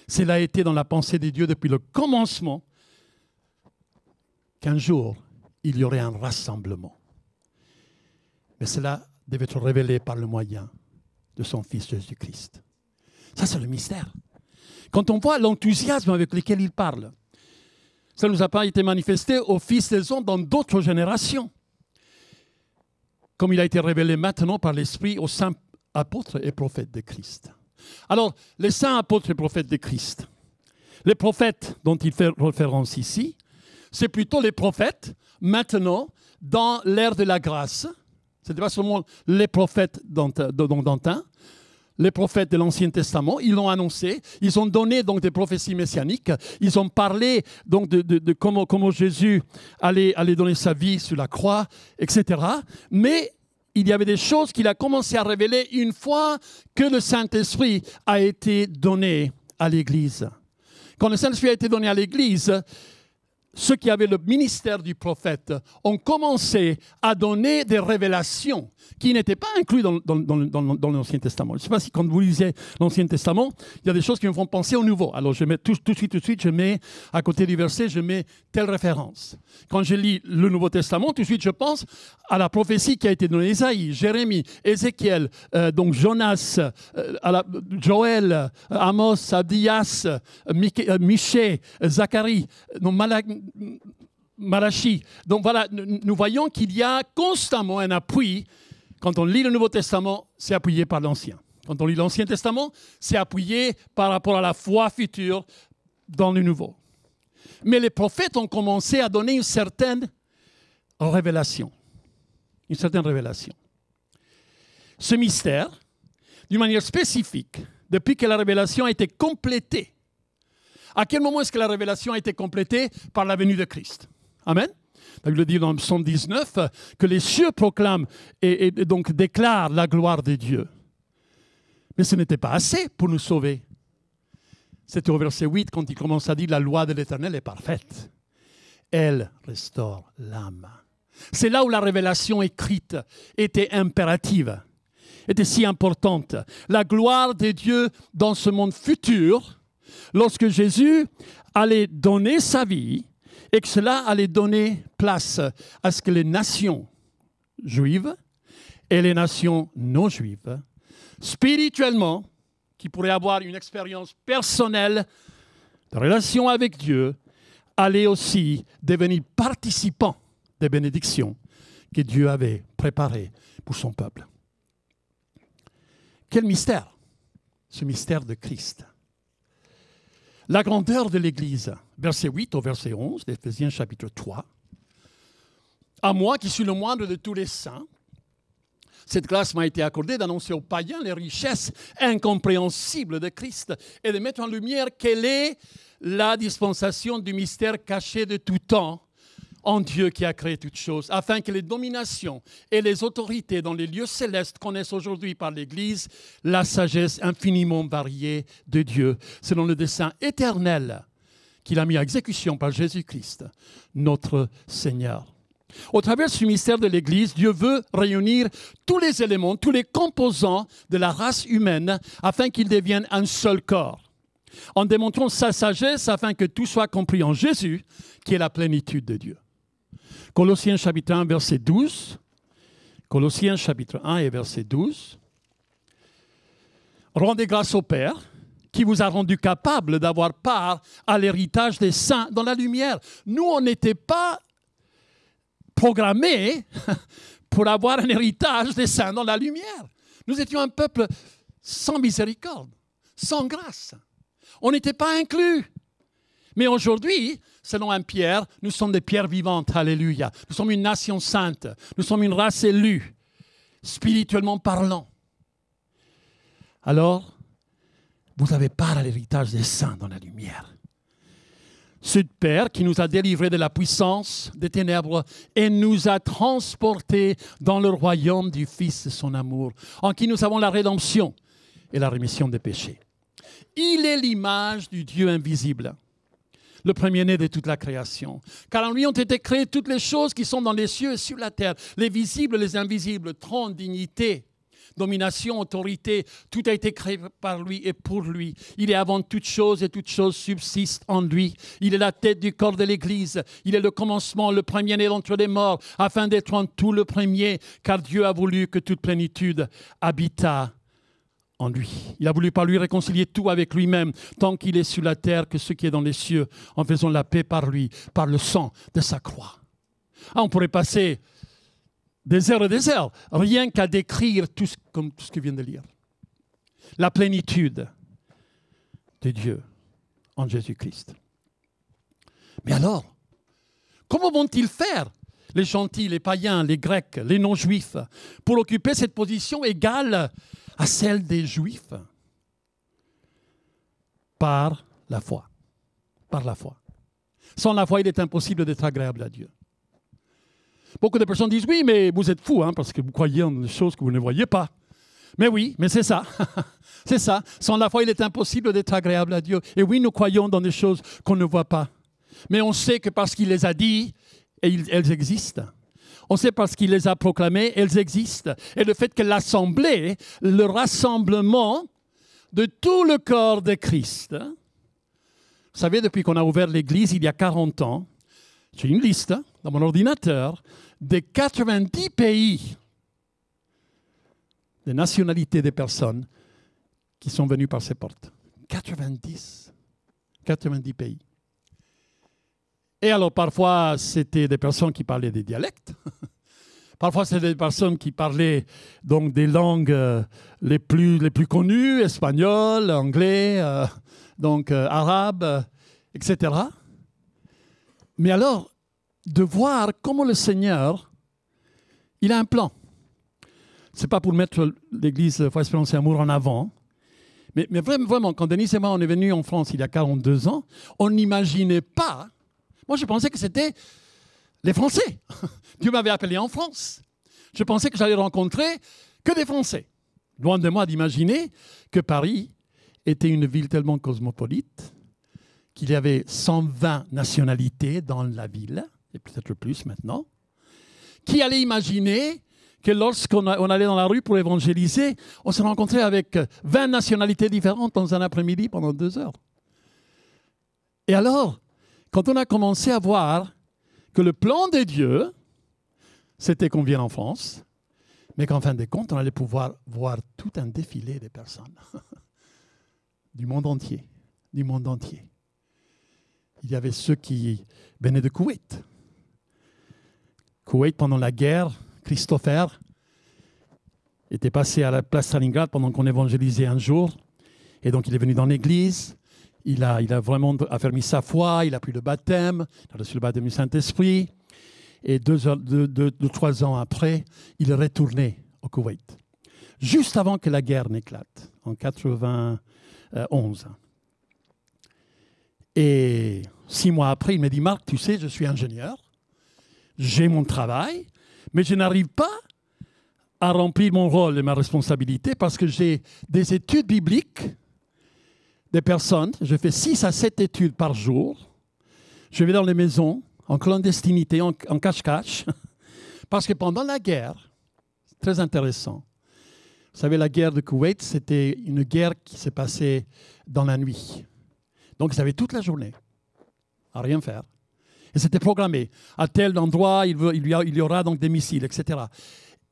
Cela a été dans la pensée de Dieu depuis le commencement, qu'un jour, il y aurait un rassemblement. Mais cela devait être révélé par le moyen de son Fils Jésus-Christ. Ça, c'est le mystère. Quand on voit l'enthousiasme avec lequel il parle, ça ne nous a pas été manifesté au Fils des hommes dans d'autres générations, comme il a été révélé maintenant par l'Esprit aux saints apôtres et prophètes de Christ. Alors, les saints apôtres et prophètes de Christ, les prophètes dont il fait référence ici, c'est plutôt les prophètes maintenant dans l'ère de la grâce. Ce n'était pas seulement les prophètes d'antan. Les prophètes de l'Ancien Testament, ils l'ont annoncé, ils ont donné donc des prophéties messianiques, ils ont parlé donc de comment Jésus allait donner sa vie sur la croix, etc. Mais il y avait des choses qu'il a commencé à révéler une fois que le Saint-Esprit a été donné à l'Église. Quand le Saint-Esprit a été donné à l'Église, ceux qui avaient le ministère du prophète ont commencé à donner des révélations qui n'étaient pas incluses dans l'Ancien Testament. Je ne sais pas si quand vous lisez l'Ancien Testament, il y a des choses qui me font penser au Nouveau. Alors je mets tout de suite, je mets à côté du verset, je mets telle référence. Quand je lis le Nouveau Testament, tout de suite je pense à la prophétie qui a été donnée à Isaïe, Jérémie, Ézéchiel, donc Jonas, Joël, Amos, Abdias, Michée, Zacharie, Malachi. Donc voilà, nous voyons qu'il y a constamment un appui. Quand on lit le Nouveau Testament, c'est appuyé par l'Ancien. Quand on lit l'Ancien Testament, c'est appuyé par rapport à la foi future dans le Nouveau. Mais les prophètes ont commencé à donner une certaine révélation. Une certaine révélation. Ce mystère, d'une manière spécifique, depuis que la révélation a été complétée. À quel moment est-ce que la révélation a été complétée? Par la venue de Christ. Amen. La Bible dit dans le psaume 19 que les cieux proclament et donc déclarent la gloire de Dieu. Mais ce n'était pas assez pour nous sauver. C'était au verset 8 quand il commence à dire la loi de l'Éternel est parfaite. Elle restaure l'âme. C'est là où la révélation écrite était impérative, était si importante. La gloire de Dieu dans ce monde futur, lorsque Jésus allait donner sa vie et que cela allait donner place à ce que les nations juives et les nations non juives, spirituellement, qui pourraient avoir une expérience personnelle de relation avec Dieu, allaient aussi devenir participants des bénédictions que Dieu avait préparées pour son peuple. Quel mystère, ce mystère de Christ. La grandeur de l'Église, verset 8 au verset 11 d'Éphésiens chapitre 3. À moi qui suis le moindre de tous les saints, cette grâce m'a été accordée d'annoncer aux païens les richesses incompréhensibles de Christ et de mettre en lumière quelle est la dispensation du mystère caché de tout temps en Dieu qui a créé toutes choses, afin que les dominations et les autorités dans les lieux célestes connaissent aujourd'hui par l'Église la sagesse infiniment variée de Dieu, selon le dessein éternel qu'il a mis à exécution par Jésus-Christ, notre Seigneur. Au travers du mystère de l'Église, Dieu veut réunir tous les éléments, tous les composants de la race humaine afin qu'ils deviennent un seul corps, en démontrant sa sagesse afin que tout soit compris en Jésus, qui est la plénitude de Dieu. Colossiens chapitre 1, verset 12. Colossiens chapitre 1 et verset 12. Rendez grâce au Père, qui vous a rendu capable d'avoir part à l'héritage des saints dans la lumière. Nous, on n'était pas programmés pour avoir un héritage des saints dans la lumière. Nous étions un peuple sans miséricorde, sans grâce. On n'était pas inclus. Mais aujourd'hui, selon 1 Pierre, nous sommes des pierres vivantes. Alléluia. Nous sommes une nation sainte. Nous sommes une race élue, spirituellement parlant. Alors, vous avez part à l'héritage des saints dans la lumière. Ce Père qui nous a délivrés de la puissance des ténèbres et nous a transportés dans le royaume du Fils de son amour, en qui nous avons la rédemption et la rémission des péchés. Il est l'image du Dieu invisible, le premier-né de toute la création. Car en lui ont été créées toutes les choses qui sont dans les cieux et sur la terre, les visibles, les invisibles, trône, dignité, domination, autorité, tout a été créé par lui et pour lui. Il est avant toute chose et toute chose subsiste en lui. Il est la tête du corps de l'Église. Il est le commencement, le premier-né d'entre les morts, afin d'être en tout le premier, car Dieu a voulu que toute plénitude habitât en lui. Il a voulu par lui réconcilier tout avec lui-même, tant qu'il est sur la terre que ce qui est dans les cieux, en faisant la paix par lui, par le sang de sa croix. On pourrait passer des heures, rien qu'à décrire comme tout ce que vient de lire. La plénitude de Dieu en Jésus-Christ. Mais alors, comment vont-ils faire, les gentils, les païens, les grecs, les non-juifs, pour occuper cette position égale à celle des juifs? Par la foi. Par la foi. Sans la foi, il est impossible d'être agréable à Dieu. Beaucoup de personnes disent, oui, mais vous êtes fous, parce que vous croyez en des choses que vous ne voyez pas. Mais oui, mais c'est ça. C'est ça. Sans la foi, il est impossible d'être agréable à Dieu. Et oui, nous croyons dans des choses qu'on ne voit pas. Mais on sait que parce qu'il les a dit, elles existent. On sait parce qu'il les a proclamées, elles existent. Et le fait que l'assemblée, le rassemblement de tout le corps de Christ, vous savez, depuis qu'on a ouvert l'Église il y a 40 ans, j'ai une liste dans mon ordinateur de 90 pays, de nationalités des personnes qui sont venues par ces portes. 90 pays. Et alors parfois, c'était des personnes qui parlaient des dialectes. Parfois, c'était des personnes qui parlaient donc des langues les plus connues, espagnol, anglais, arabe, etc. Mais alors, de voir comment le Seigneur, il a un plan. Ce n'est pas pour mettre l'Église Foi, Espérance et Amour en avant, mais vraiment, quand Denise et moi, on est venus en France il y a 42 ans, on n'imaginait pas. Moi, je pensais que c'était les Français. Dieu m'avait appelé en France. Je pensais que j'allais rencontrer que des Français. Loin de moi d'imaginer que Paris était une ville tellement cosmopolite qu'il y avait 120 nationalités dans la ville, et peut-être plus maintenant. Qui allait imaginer que lorsqu'on allait dans la rue pour évangéliser, on se rencontrait avec 20 nationalités différentes dans un après-midi pendant 2 heures. Et alors, quand on a commencé à voir que le plan de Dieu, c'était qu'on vienne en France, mais qu'en fin de compte, on allait pouvoir voir tout un défilé de personnes du monde entier, du monde entier. Il y avait ceux qui venaient de Koweït. Koweït, pendant la guerre, Christopher était passé à la place Stalingrad pendant qu'on évangélisait un jour. Et donc, il est venu dans l'église. Il a vraiment affermi sa foi. Il a pris le baptême. Il a reçu le baptême du Saint-Esprit. Et 3 ans après, il est retourné au Koweït. Juste avant que la guerre n'éclate, en 91. Et 6 mois après, il m'a dit, Marc, tu sais, je suis ingénieur. j'ai mon travail, mais je n'arrive pas à remplir mon rôle et ma responsabilité parce que j'ai des études bibliques, des personnes, je fais 6 à 7 études par jour, je vais dans les maisons, en clandestinité, en cache-cache, parce que pendant la guerre, c'est très intéressant, vous savez, la guerre de Koweït, c'était une guerre qui s'est passée dans la nuit. Donc, ils avaient toute la journée à rien faire. Et c'était programmé. À tel endroit, il y aura donc des missiles, etc.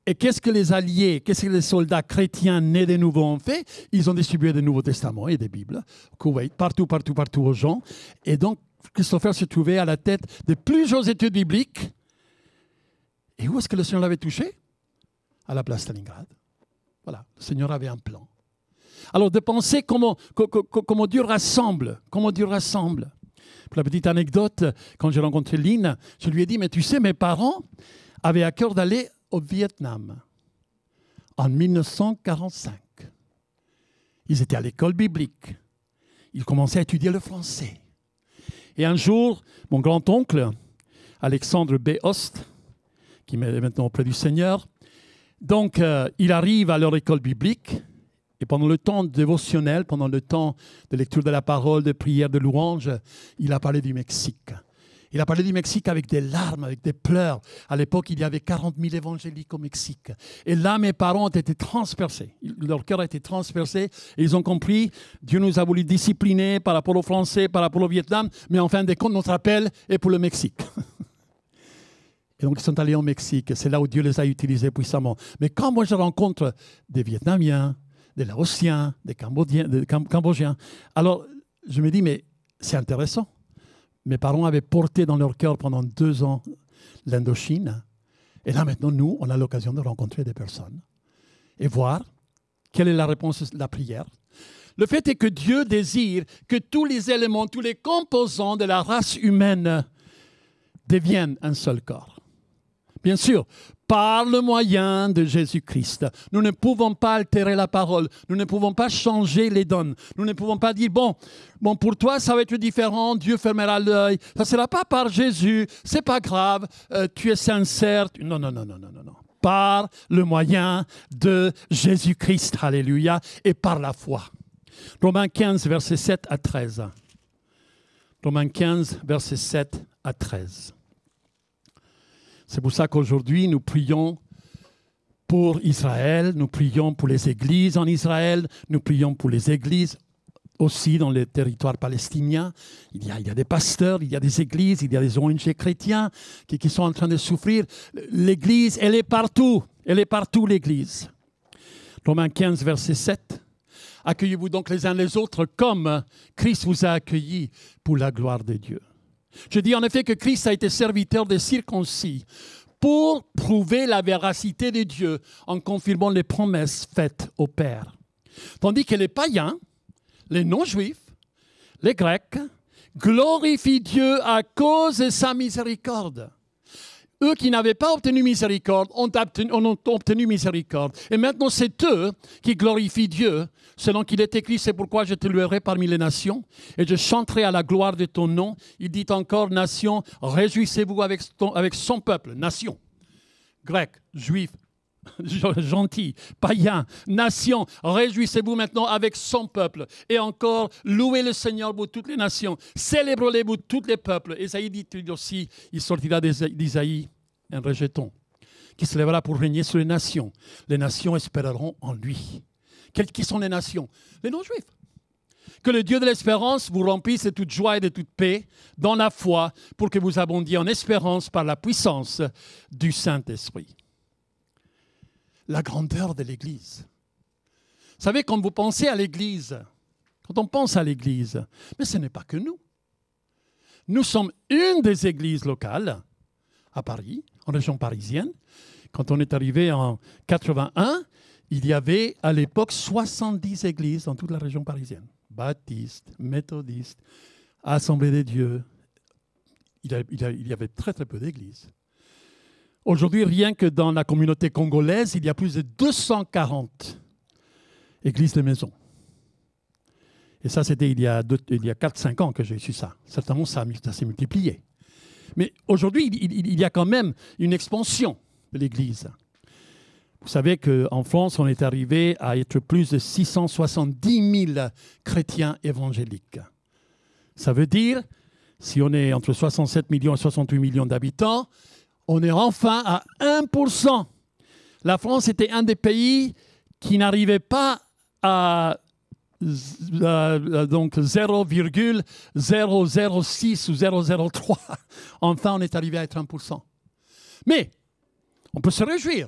Et qu'est-ce que les alliés, qu'est-ce que les soldats chrétiens nés de nouveau ont fait? Ils ont distribué des Nouveaux Testaments et des Bibles, Koweït, partout aux gens. Et donc, Christopher se trouvait à la tête de plusieurs études bibliques. Et où est-ce que le Seigneur l'avait touché? À la place Stalingrad. Voilà, le Seigneur avait un plan. Alors, de penser comment Dieu rassemble, Pour la petite anecdote, quand j'ai rencontré Lynn, je lui ai dit, mais tu sais, mes parents avaient à cœur d'aller au Vietnam en 1945. Ils étaient à l'école biblique. Ils commençaient à étudier le français. Et un jour, mon grand-oncle, Alexandre B. Host, qui est maintenant auprès du Seigneur, donc il arrive à leur école biblique et pendant le temps dévotionnel, pendant le temps de lecture de la parole, de prière, de louange, il a parlé du Mexique. Il a parlé du Mexique avec des larmes, avec des pleurs. À l'époque, il y avait 40 000 évangéliques au Mexique. Et là, mes parents ont été transpercés. Leur cœur a été transpercé. Et ils ont compris, Dieu nous a voulu discipliner par rapport aux Français, par rapport au Vietnam. Mais en fin de compte, notre appel est pour le Mexique. Et donc, ils sont allés au Mexique. C'est là où Dieu les a utilisés puissamment. Mais quand moi, je rencontre des Vietnamiens, des Laotiens, des Cambodgiens, alors je me dis, mais c'est intéressant. Mes parents avaient porté dans leur cœur pendant 2 ans l'Indochine. Et là, maintenant, nous, on a l'occasion de rencontrer des personnes et voir quelle est la réponse de la prière. Le fait est que Dieu désire que tous les éléments, tous les composants de la race humaine deviennent un seul corps. Bien sûr, par le moyen de Jésus-Christ. Nous ne pouvons pas altérer la parole. Nous ne pouvons pas changer les dons. Nous ne pouvons pas dire, bon, pour toi, ça va être différent. Dieu fermera l'œil. Ça ne sera pas par Jésus. C'est pas grave. Tu es sincère. Non. Par le moyen de Jésus-Christ. Alléluia. Et par la foi. Romains 15, versets 7 à 13. Romains 15, versets 7 à 13. C'est pour ça qu'aujourd'hui, nous prions pour Israël, nous prions pour les églises en Israël, nous prions pour les églises aussi dans les territoires palestiniens. Il y a des pasteurs, il y a des églises, il y a des ONG chrétiens qui sont en train de souffrir. L'église, elle est partout l'église. Romains 15, verset 7. Accueillez-vous donc les uns les autres comme Christ vous a accueillis pour la gloire de Dieu. Je dis en effet que Christ a été serviteur des circoncis pour prouver la véracité de Dieu en confirmant les promesses faites au Père. Tandis que les païens, les non-juifs, les Grecs, glorifient Dieu à cause de sa miséricorde. Eux qui n'avaient pas obtenu miséricorde ont obtenu miséricorde. Et maintenant, c'est eux qui glorifient Dieu, selon qu'il est écrit, c'est pourquoi je te louerai parmi les nations et je chanterai à la gloire de ton nom. Il dit encore, nation, réjouissez-vous avec son peuple. Nation, grec, juif, gentil, païen, nation, réjouissez-vous maintenant avec son peuple. Et encore, louez le Seigneur pour toutes les nations, célébrez-le pour tous les peuples. Ésaïe dit aussi, il sortira d'Isaïe un rejeton qui se lèvera pour régner sur les nations. Les nations espéreront en lui. Qui sont les nations? Les non-juifs. Que le Dieu de l'espérance vous remplisse de toute joie et de toute paix dans la foi pour que vous abondiez en espérance par la puissance du Saint-Esprit. La grandeur de l'Église. Vous savez, quand vous pensez à l'Église, quand on pense à l'Église, mais ce n'est pas que nous. Nous sommes une des églises locales à Paris, en région parisienne. Quand on est arrivé en 81, il y avait à l'époque 70 églises dans toute la région parisienne. Baptistes, méthodistes, Assemblée des dieux. Il y avait très très peu d'églises. Aujourd'hui, rien que dans la communauté congolaise, il y a plus de 240 églises de maison. Et ça, c'était il y a 4-5 ans que j'ai su ça. Certainement, ça s'est multiplié. Mais aujourd'hui, il y a quand même une expansion de l'Église. Vous savez qu'en France, on est arrivé à être plus de 670 000 chrétiens évangéliques. Ça veut dire, si on est entre 67 millions et 68 millions d'habitants, on est enfin à 1%. La France était un des pays qui n'arrivait pas à donc 0,006 ou 0,03. Enfin, on est arrivé à être 1%. Mais on peut se réjouir.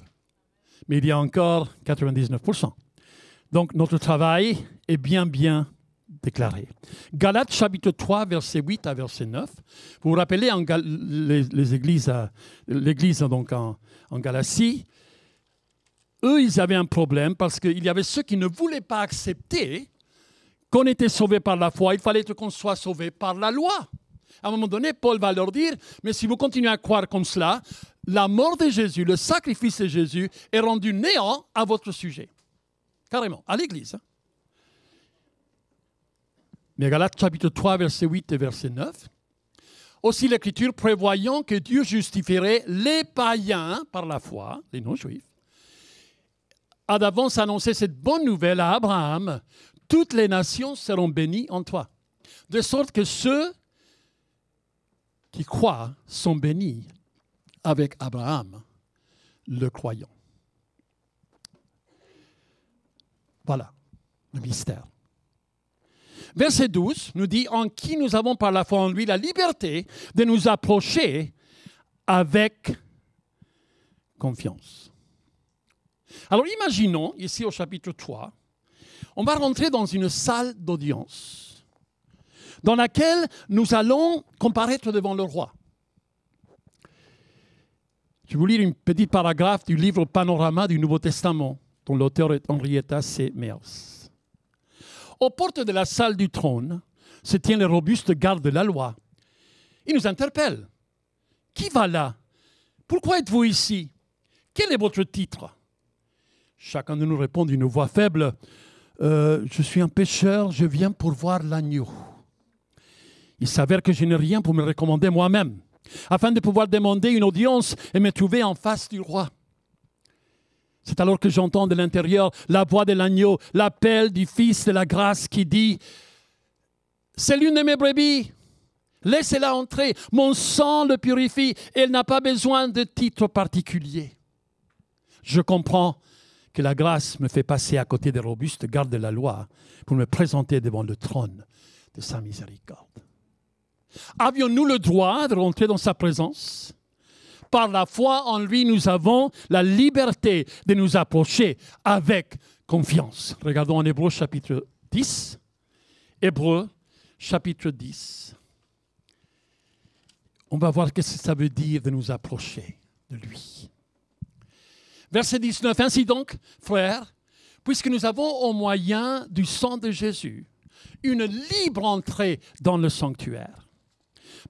Mais il y a encore 99%. Donc, notre travail est bien déclaré. Galates, chapitre 3, verset 8 à verset 9. Vous vous rappelez l'église donc en Galatie, eux, ils avaient un problème parce qu'il y avait ceux qui ne voulaient pas accepter qu'on était sauvé par la foi. Il fallait qu'on soit sauvé par la loi. À un moment donné, Paul va leur dire, mais si vous continuez à croire comme cela, la mort de Jésus, le sacrifice de Jésus est rendu néant à votre sujet. Carrément, à l'église. Mais Galates chapitre 3, verset 8 et verset 9. Aussi l'Écriture prévoyant que Dieu justifierait les païens par la foi, les non-juifs, a d'avance annoncé cette bonne nouvelle à Abraham. Toutes les nations seront bénies en toi. De sorte que ceux qui croient sont bénis avec Abraham, le croyant. Voilà le mystère. Verset 12 nous dit « En qui nous avons par la foi en lui la liberté de nous approcher avec confiance. » Alors imaginons, ici au chapitre 3, on va rentrer dans une salle d'audience dans laquelle nous allons comparaître devant le roi. Je vais vous lire une petite paragraphe du livre Panorama du Nouveau Testament, dont l'auteur est Henrietta C. Mears. Aux portes de la salle du trône se tient le robuste garde de la loi. Il nous interpelle. Qui va là? Pourquoi êtes-vous ici? Quel est votre titre? Chacun de nous répond d'une voix faible. Je suis un pécheur, je viens pour voir l'agneau. Il s'avère que je n'ai rien pour me recommander moi-même, afin de pouvoir demander une audience et me trouver en face du roi. C'est alors que j'entends de l'intérieur la voix de l'agneau, l'appel du Fils de la grâce qui dit « C'est l'une de mes brebis, laissez-la entrer, mon sang le purifie, et elle n'a pas besoin de titre particulier. » Je comprends que la grâce me fait passer à côté des robustes gardes de la loi pour me présenter devant le trône de sa miséricorde. Avions-nous le droit de rentrer dans sa présence? Par la foi en lui, nous avons la liberté de nous approcher avec confiance. Regardons en Hébreux chapitre 10. Hébreux chapitre 10. On va voir ce que ça veut dire de nous approcher de lui. Verset 19. Ainsi donc, frères, puisque nous avons au moyen du sang de Jésus une libre entrée dans le sanctuaire,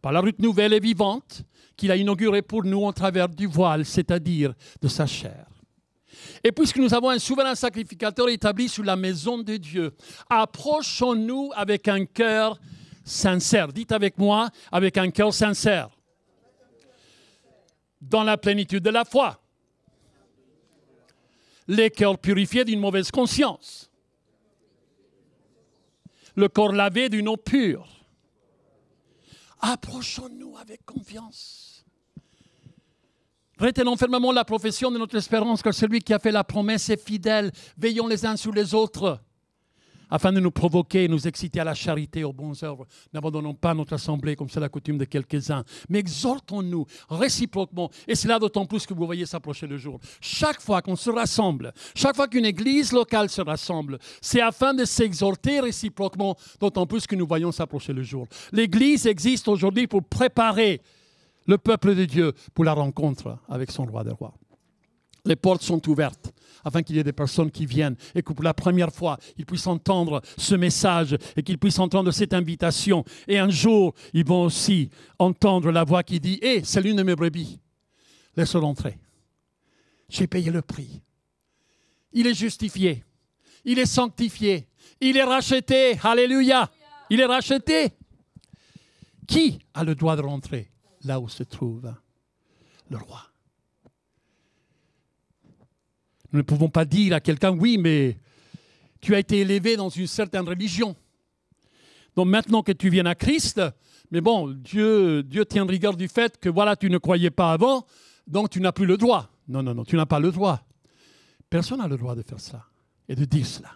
par la route nouvelle et vivante qu'il a inaugurée pour nous en travers du voile, c'est-à-dire de sa chair. Et puisque nous avons un souverain sacrificateur établi sur la maison de Dieu, approchons-nous avec un cœur sincère. Dites avec moi, avec un cœur sincère. Dans la plénitude de la foi. Les cœurs purifiés d'une mauvaise conscience. Le corps lavé d'une eau pure. Approchons-nous avec confiance. Retenons fermement la profession de notre espérance, car celui qui a fait la promesse est fidèle. Veillons les uns sur les autres, afin de nous provoquer et nous exciter à la charité et aux bonnes œuvres. N'abandonnons pas notre assemblée comme c'est la coutume de quelques-uns, mais exhortons-nous réciproquement. Et c'est là d'autant plus que vous voyez s'approcher le jour. Chaque fois qu'on se rassemble, chaque fois qu'une église locale se rassemble, c'est afin de s'exhorter réciproquement, d'autant plus que nous voyons s'approcher le jour. L'église existe aujourd'hui pour préparer le peuple de Dieu pour la rencontre avec son roi des rois. Les portes sont ouvertes afin qu'il y ait des personnes qui viennent et que pour la première fois, ils puissent entendre ce message et qu'ils puissent entendre cette invitation. Et un jour, ils vont aussi entendre la voix qui dit « Hé, c'est l'une de mes brebis. Laisse-le rentrer. J'ai payé le prix. Il est justifié. Il est sanctifié. Il est racheté. Alléluia. Il est racheté. » Qui a le droit de rentrer? là où se trouve le roi. Nous ne pouvons pas dire à quelqu'un, oui, mais tu as été élevé dans une certaine religion. Donc maintenant que tu viens à Christ, mais bon, Dieu tient rigueur du fait que voilà, tu ne croyais pas avant, donc tu n'as plus le droit. Non, tu n'as pas le droit. Personne n'a le droit de faire cela et de dire cela.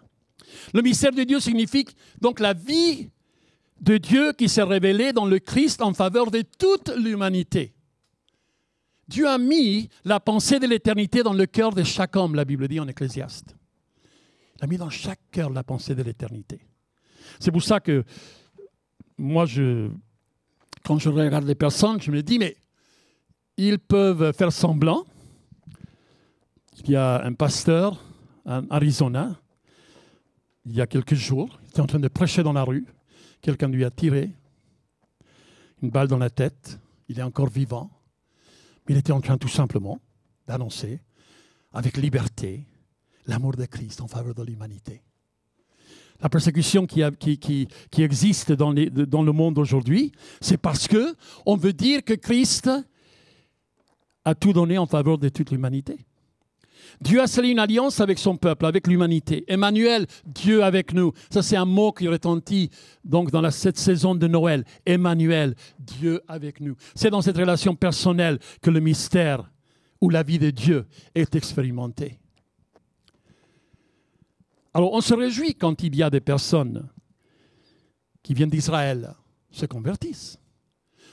Le mystère de Dieu signifie donc la vie de Dieu qui s'est révélée dans le Christ en faveur de toute l'humanité. Dieu a mis la pensée de l'éternité dans le cœur de chaque homme, la Bible dit en Ecclésiaste. Il a mis dans chaque cœur la pensée de l'éternité. C'est pour ça que moi, quand je regarde les personnes, je me dis, mais ils peuvent faire semblant. Il y a un pasteur en Arizona, il y a quelques jours, il était en train de prêcher dans la rue. Quelqu'un lui a tiré une balle dans la tête. Il est encore vivant. Mais il était en train tout simplement d'annoncer avec liberté l'amour de Christ en faveur de l'humanité. La persécution qui existe dans le monde aujourd'hui, c'est parce qu'on veut dire que Christ a tout donné en faveur de toute l'humanité. Dieu a scellé une alliance avec son peuple, avec l'humanité. Emmanuel, Dieu avec nous. Ça, c'est un mot qui retentit donc dans cette saison de Noël. Emmanuel, Dieu avec nous. C'est dans cette relation personnelle que le mystère ou la vie de Dieu est expérimenté. Alors, on se réjouit quand il y a des personnes qui viennent d'Israël se convertissent.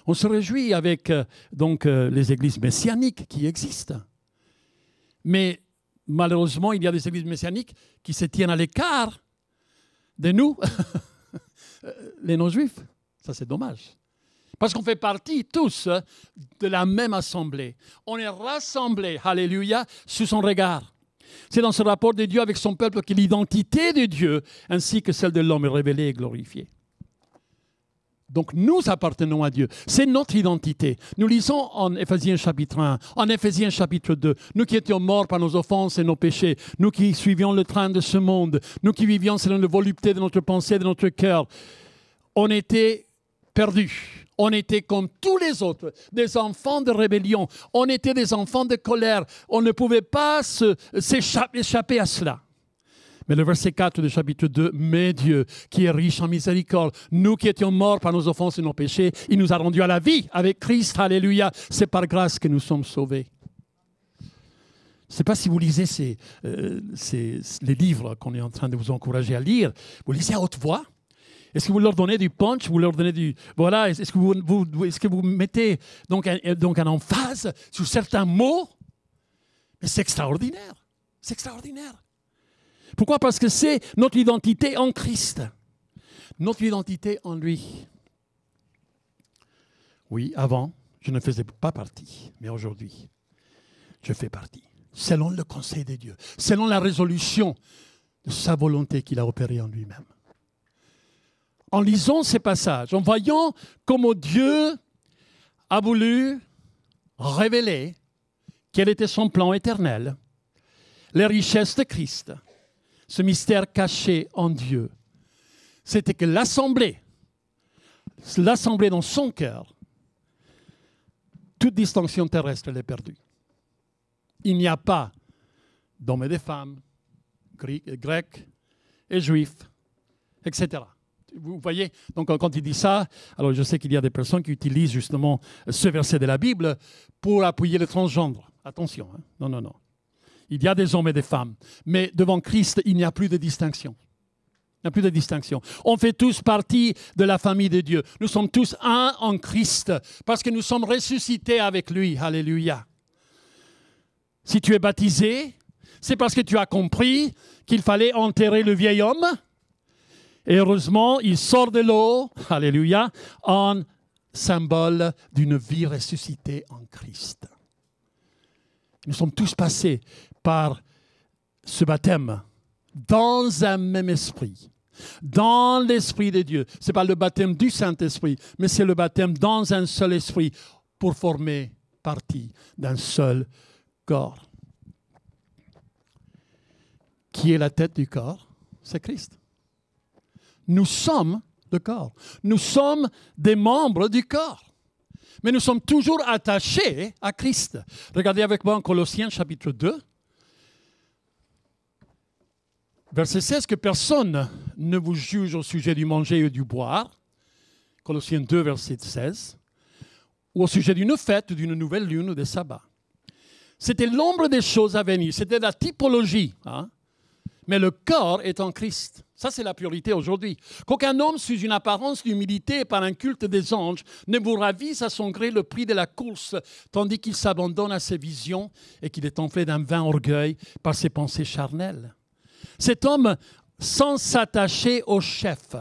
On se réjouit avec les églises messianiques qui existent. Mais malheureusement, il y a des églises messianiques qui se tiennent à l'écart de nous, les non-juifs. Ça, c'est dommage. Parce qu'on fait partie tous de la même assemblée. On est rassemblés, alléluia, sous son regard. C'est dans ce rapport de Dieu avec son peuple que l'identité de Dieu ainsi que celle de l'homme est révélée et glorifiée. Donc nous appartenons à Dieu. C'est notre identité. Nous lisons en Éphésiens chapitre 1, en Éphésiens chapitre 2, nous qui étions morts par nos offenses et nos péchés, nous qui suivions le train de ce monde, nous qui vivions selon la volupté de notre pensée, de notre cœur, on était perdus. On était comme tous les autres, des enfants de rébellion. On était des enfants de colère. On ne pouvait pas échapper à cela. Mais le verset 4 du chapitre 2, « Mais Dieu, qui est riche en miséricorde, nous qui étions morts par nos offenses et nos péchés, il nous a rendus à la vie avec Christ. Alléluia. C'est par grâce que nous sommes sauvés. » Je ne sais pas si vous lisez les livres qu'on est en train de vous encourager à lire. Vous lisez à haute voix. Est-ce que vous leur donnez du punch, vous leur donnez du... Voilà, est-ce que vous mettez donc un emphase sur certains mots? Mais c'est extraordinaire. C'est extraordinaire. Pourquoi? Parce que c'est notre identité en Christ. Notre identité en lui. Oui, avant, je ne faisais pas partie. Mais aujourd'hui, je fais partie. Selon le conseil de Dieu. Selon la résolution de sa volonté qu'il a opérée en lui-même. En lisant ces passages, en voyant comment Dieu a voulu révéler quel était son plan éternel, les richesses de Christ, ce mystère caché en Dieu, c'était que l'assemblée dans son cœur, toute distinction terrestre, elle est perdue. Il n'y a pas d'hommes et de femmes, grecs et juifs, etc. Vous voyez, donc quand il dit ça, alors je sais qu'il y a des personnes qui utilisent justement ce verset de la Bible pour appuyer le transgendre. Attention, hein? Non. Il y a des hommes et des femmes, mais devant Christ, il n'y a plus de distinction. Il n'y a plus de distinction. On fait tous partie de la famille de Dieu. Nous sommes tous un en Christ parce que nous sommes ressuscités avec lui. Alléluia. Si tu es baptisé, c'est parce que tu as compris qu'il fallait enterrer le vieil homme. Et heureusement, il sort de l'eau, alléluia, en symbole d'une vie ressuscitée en Christ. Nous sommes tous passés par ce baptême dans un même esprit, dans l'esprit de Dieu. Ce n'est pas le baptême du Saint-Esprit, mais c'est le baptême dans un seul esprit pour former partie d'un seul corps. Qui est la tête du corps? C'est Christ. Nous sommes le corps. Nous sommes des membres du corps. Mais nous sommes toujours attachés à Christ. Regardez avec moi en Colossiens chapitre 2. Verset 16, que personne ne vous juge au sujet du manger et du boire. Colossiens 2, verset 16. Ou au sujet d'une fête, d'une nouvelle lune ou des sabbats. C'était l'ombre des choses à venir. C'était la typologie. Hein? Mais le corps est en Christ. Ça, c'est la priorité aujourd'hui. Qu'aucun homme, sous une apparence d'humilité et par un culte des anges, ne vous ravise à son gré le prix de la course, tandis qu'il s'abandonne à ses visions et qu'il est enflé d'un vain orgueil par ses pensées charnelles. Cet homme, sans s'attacher au chef,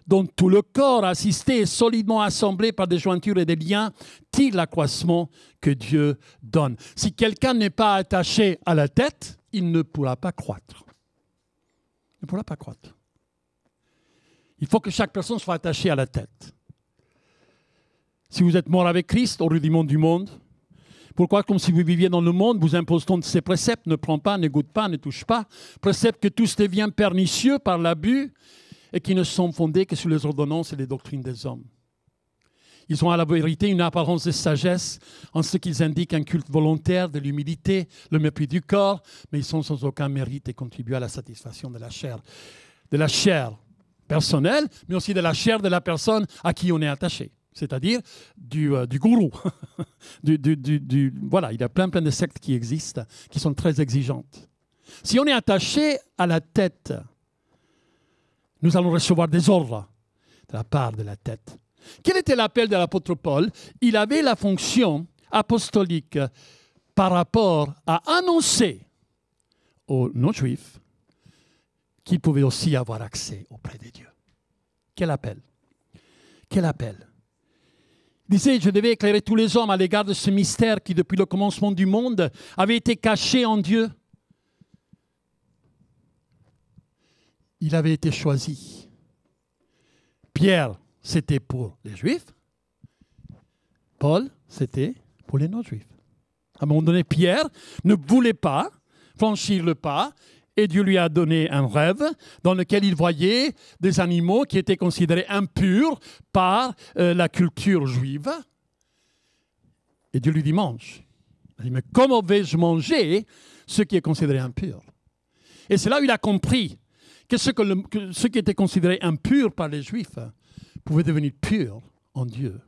dont tout le corps assisté et solidement assemblé par des jointures et des liens, tire l'accroissement que Dieu donne. Si quelqu'un n'est pas attaché à la tête, il ne pourra pas croître. Il ne pourra pas croître. Il faut que chaque personne soit attachée à la tête. Si vous êtes mort avec Christ au rudiment du monde, pourquoi, comme si vous viviez dans le monde, vous imposons ces préceptes, ne prends pas, ne goûte pas, ne touche pas, préceptes que tous deviennent pernicieux par l'abus et qui ne sont fondés que sur les ordonnances et les doctrines des hommes. Ils ont à la vérité une apparence de sagesse en ce qu'ils indiquent un culte volontaire, de l'humilité, le mépris du corps, mais ils sont sans aucun mérite et contribuent à la satisfaction de la chair personnelle, mais aussi de la chair de la personne à qui on est attaché, c'est-à-dire du gourou. Voilà, il y a plein de sectes qui existent, qui sont très exigeantes. Si on est attaché à la tête, nous allons recevoir des ordres de la part de la tête. Quel était l'appel de l'apôtre Paul? Il avait la fonction apostolique par rapport à annoncer aux non-juifs qu'ils pouvaient aussi avoir accès auprès de Dieu. Quel appel! Quel appel! Il disait, je devais éclairer tous les hommes à l'égard de ce mystère qui, depuis le commencement du monde, avait été caché en Dieu. Il avait été choisi. Pierre, c'était pour les Juifs. Paul, c'était pour les non-Juifs. À un moment donné, Pierre ne voulait pas franchir le pas et Dieu lui a donné un rêve dans lequel il voyait des animaux qui étaient considérés impurs par la culture juive. Et Dieu lui dit, mange. Il dit, mais comment vais-je manger ce qui est considéré impur? Et c'est là où il a compris que ce qui était considéré impur par les Juifs pouvait devenir pur en Dieu.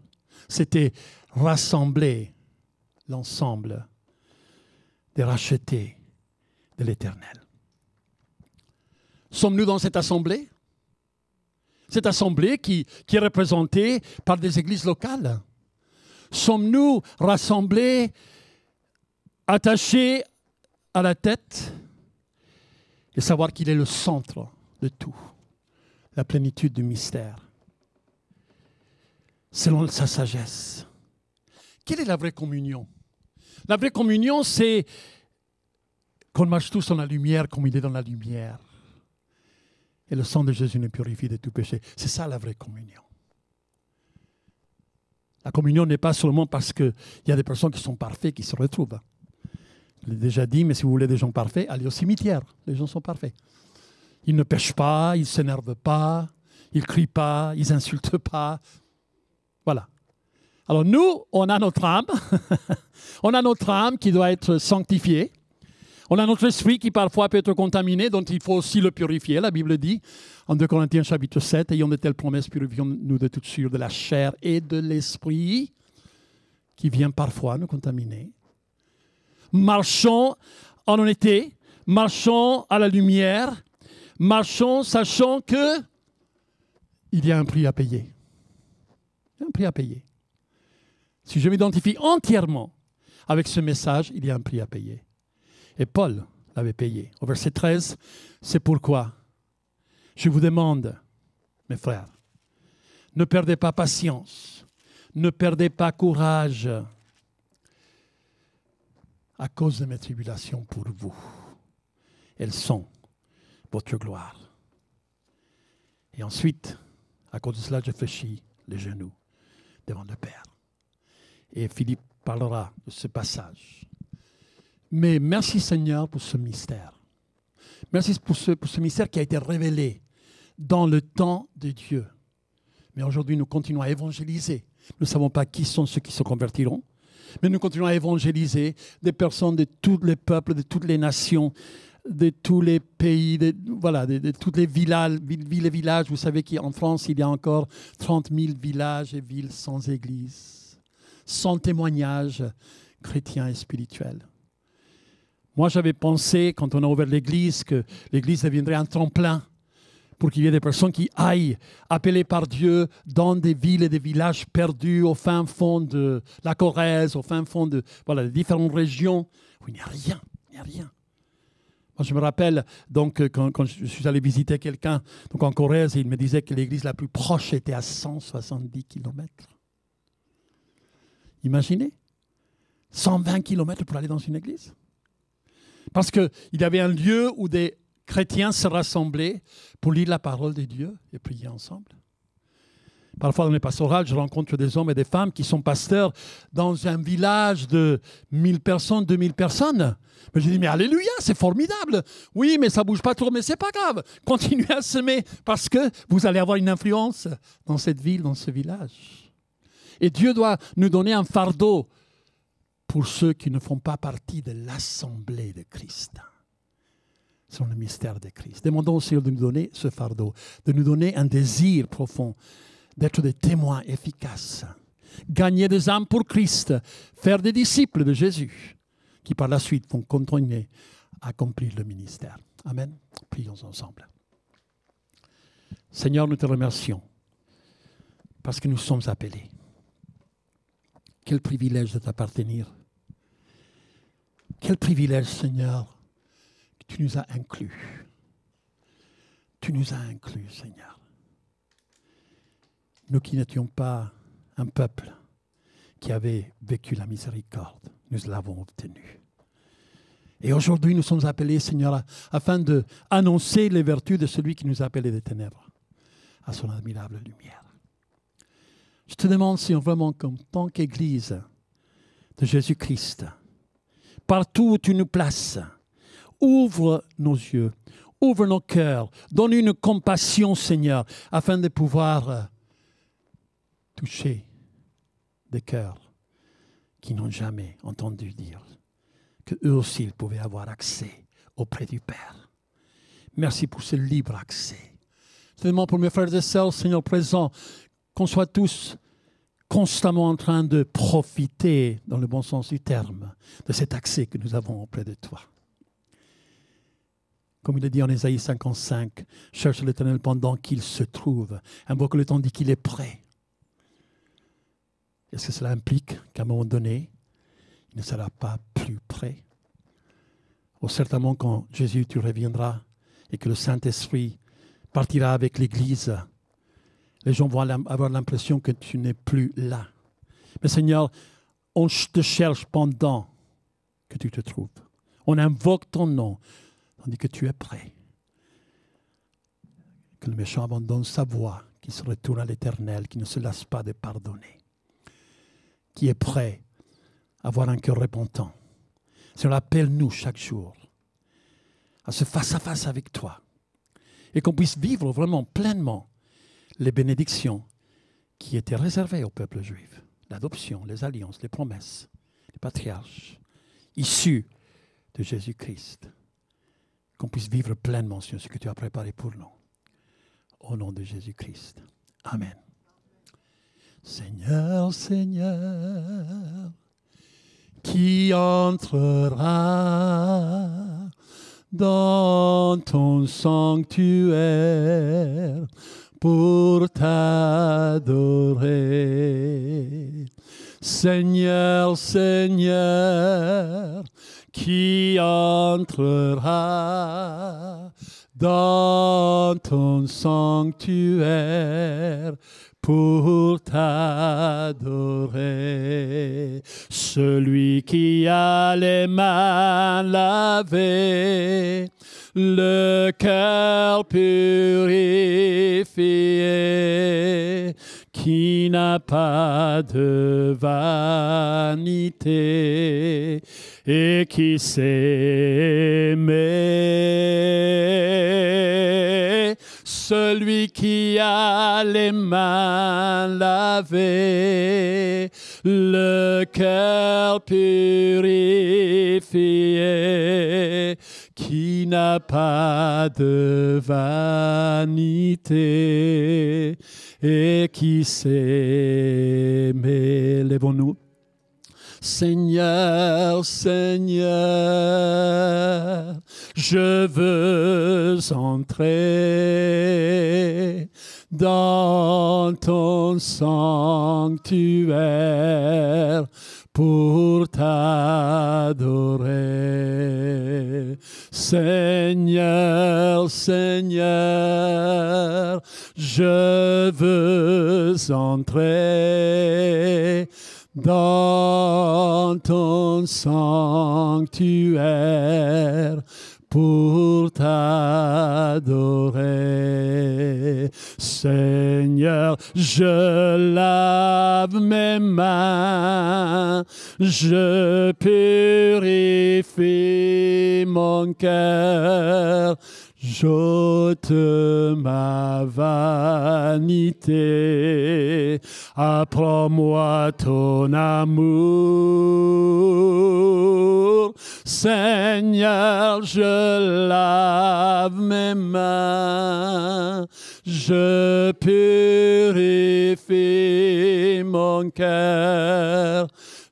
C'était rassembler l'ensemble des rachetés de l'Éternel. Sommes-nous dans cette assemblée? Cette assemblée qui est représentée par des églises locales. Sommes-nous rassemblés, attachés à la tête et savoir qu'il est le centre de tout, la plénitude du mystère, selon sa sagesse. Quelle est la vraie communion? La vraie communion, c'est qu'on marche tous dans la lumière comme il est dans la lumière. Et le sang de Jésus nous purifie de tout péché. C'est ça la vraie communion. La communion n'est pas seulement parce qu'il y a des personnes qui sont parfaites qui se retrouvent. Je l'ai déjà dit, mais si vous voulez des gens parfaits, allez au cimetière. Les gens sont parfaits. Ils ne pêchent pas, ils ne s'énervent pas, ils ne crient pas, ils n'insultent pas. Voilà. Alors nous, on a notre âme. On a notre âme qui doit être sanctifiée. On a notre esprit qui parfois peut être contaminé, dont il faut aussi le purifier. La Bible dit, en 2 Corinthiens chapitre 7, « Ayant de telles promesses, purifions-nous de toute sûre de la chair et de l'esprit, qui vient parfois nous contaminer. Marchons en honnêteté, marchons à la lumière, marchons sachant que il y a un prix à payer. Il y a un prix à payer. Si je m'identifie entièrement avec ce message, il y a un prix à payer. Et Paul l'avait payé. Au verset 13, c'est pourquoi je vous demande, mes frères, ne perdez pas patience, ne perdez pas courage à cause de mes tribulations pour vous. Elles sont votre gloire. Et ensuite, à cause de cela, je fléchis les genoux devant le Père. Et Philippe parlera de ce passage. Mais merci Seigneur pour ce mystère. Merci pour ce mystère qui a été révélé dans le temps de Dieu. Mais aujourd'hui, nous continuons à évangéliser. Nous ne savons pas qui sont ceux qui se convertiront. Mais nous continuons à évangéliser des personnes de tous les peuples, de toutes les nations, de tous les pays, de tous les villages, villes et villages. Vous savez qu'en France, il y a encore 30 000 villages et villes sans église, sans témoignage chrétien et spirituel. Moi, j'avais pensé, quand on a ouvert l'église, que l'église deviendrait un tremplin pour qu'il y ait des personnes qui aillent, appelées par Dieu, dans des villes et des villages perdus au fin fond de la Corrèze, au fin fond de des différentes régions où il n'y a rien, Moi, je me rappelle donc quand je suis allé visiter quelqu'un donc en Corrèze, il me disait que l'église la plus proche était à 170 km. Imaginez, 120 km pour aller dans une église. Parce qu'il y avait un lieu où des chrétiens se rassemblaient pour lire la parole de Dieu et prier ensemble. Parfois, dans les pastorales, je rencontre des hommes et des femmes qui sont pasteurs dans un village de 1000 personnes, 2000 personnes. Mais je dis, mais alléluia, c'est formidable. Oui, mais ça ne bouge pas trop, mais ce n'est pas grave. Continuez à semer parce que vous allez avoir une influence dans cette ville, dans ce village. Et Dieu doit nous donner un fardeau pour ceux qui ne font pas partie de l'assemblée de Christ. C'est le mystère de Christ. Demandons au Seigneur de nous donner ce fardeau, de nous donner un désir profond, d'être des témoins efficaces, gagner des âmes pour Christ, faire des disciples de Jésus, qui par la suite vont continuer à accomplir le ministère. Amen. Prions ensemble. Seigneur, nous te remercions parce que nous sommes appelés. Quel privilège de t'appartenir. Quel privilège, Seigneur, que tu nous as inclus. Tu nous as inclus, Seigneur. Nous qui n'étions pas un peuple qui avait vécu la miséricorde, nous l'avons obtenue. Et aujourd'hui, nous sommes appelés, Seigneur, afin d'annoncer les vertus de celui qui nous a appelés des ténèbres à son admirable lumière. Je te demande, Seigneur, vraiment, comme tant qu'Église de Jésus-Christ, partout où tu nous places, ouvre nos yeux, ouvre nos cœurs, donne une compassion, Seigneur, afin de pouvoir toucher des cœurs qui n'ont jamais entendu dire qu'eux aussi ils pouvaient avoir accès auprès du Père. Merci pour ce libre accès. Je te demande pour mes frères et sœurs, Seigneur présent, qu'on soit tous constamment en train de profiter, dans le bon sens du terme, de cet accès que nous avons auprès de toi. Comme il est dit en Ésaïe 55, cherche l'Éternel pendant qu'il se trouve. Invoque le temps dit qu'il est prêt. Est-ce que cela implique qu'à un moment donné, il ne sera pas plus prêt? Ou certainement quand Jésus, tu reviendras et que le Saint-Esprit partira avec l'Église, les gens vont avoir l'impression que tu n'es plus là. Mais Seigneur, on te cherche pendant que tu te trouves. On invoque ton nom, tandis que tu es prêt. Que le méchant abandonne sa voie, qu'il se retourne à l'Éternel, qu'il ne se lasse pas de pardonner. Qui est prêt à avoir un cœur repentant. Seigneur, appelle-nous chaque jour à ce face-à-face avec toi et qu'on puisse vivre vraiment pleinement les bénédictions qui étaient réservées au peuple juif. L'adoption, les alliances, les promesses, les patriarches, issus de Jésus-Christ. Qu'on puisse vivre pleinement sur ce que tu as préparé pour nous. Au nom de Jésus-Christ. Amen. Seigneur, Seigneur, qui entrera dans ton sanctuaire pour t'adorer. Seigneur, Seigneur, qui entrera dans ton sanctuaire pour t'adorer. Celui qui a les mains lavées, le cœur purifié, qui n'a pas de vanité et qui sait aimer. celui qui a les mains lavées, le cœur purifié, qui n'a pas de vanité et qui sait aimer. Lèvons-nous. Seigneur, Seigneur, je veux entrer dans ton sanctuaire pour t'adorer. Seigneur, Seigneur, je veux entrer dans ton sanctuaire pour t'adorer. Seigneur, je lave mes mains, je purifie mon cœur, j'ôte ma vanité, apprends-moi ton amour. Seigneur, je lave mes mains, je purifie mon cœur,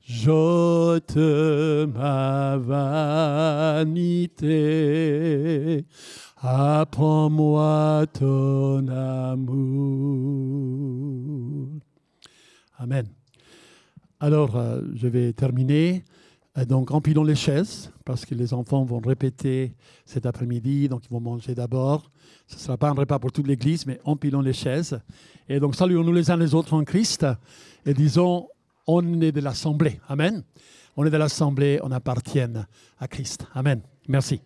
j'ôte ma vanité. Apprends-moi ton amour. Amen. Alors, je vais terminer. Donc, empilons les chaises, parce que les enfants vont répéter cet après-midi, donc ils vont manger d'abord. Ce ne sera pas un repas pour toute l'Église, mais empilons les chaises. Et donc, saluons-nous les uns les autres en Christ et disons, on est de l'Assemblée. Amen. On est de l'Assemblée, on appartient à Christ. Amen. Merci.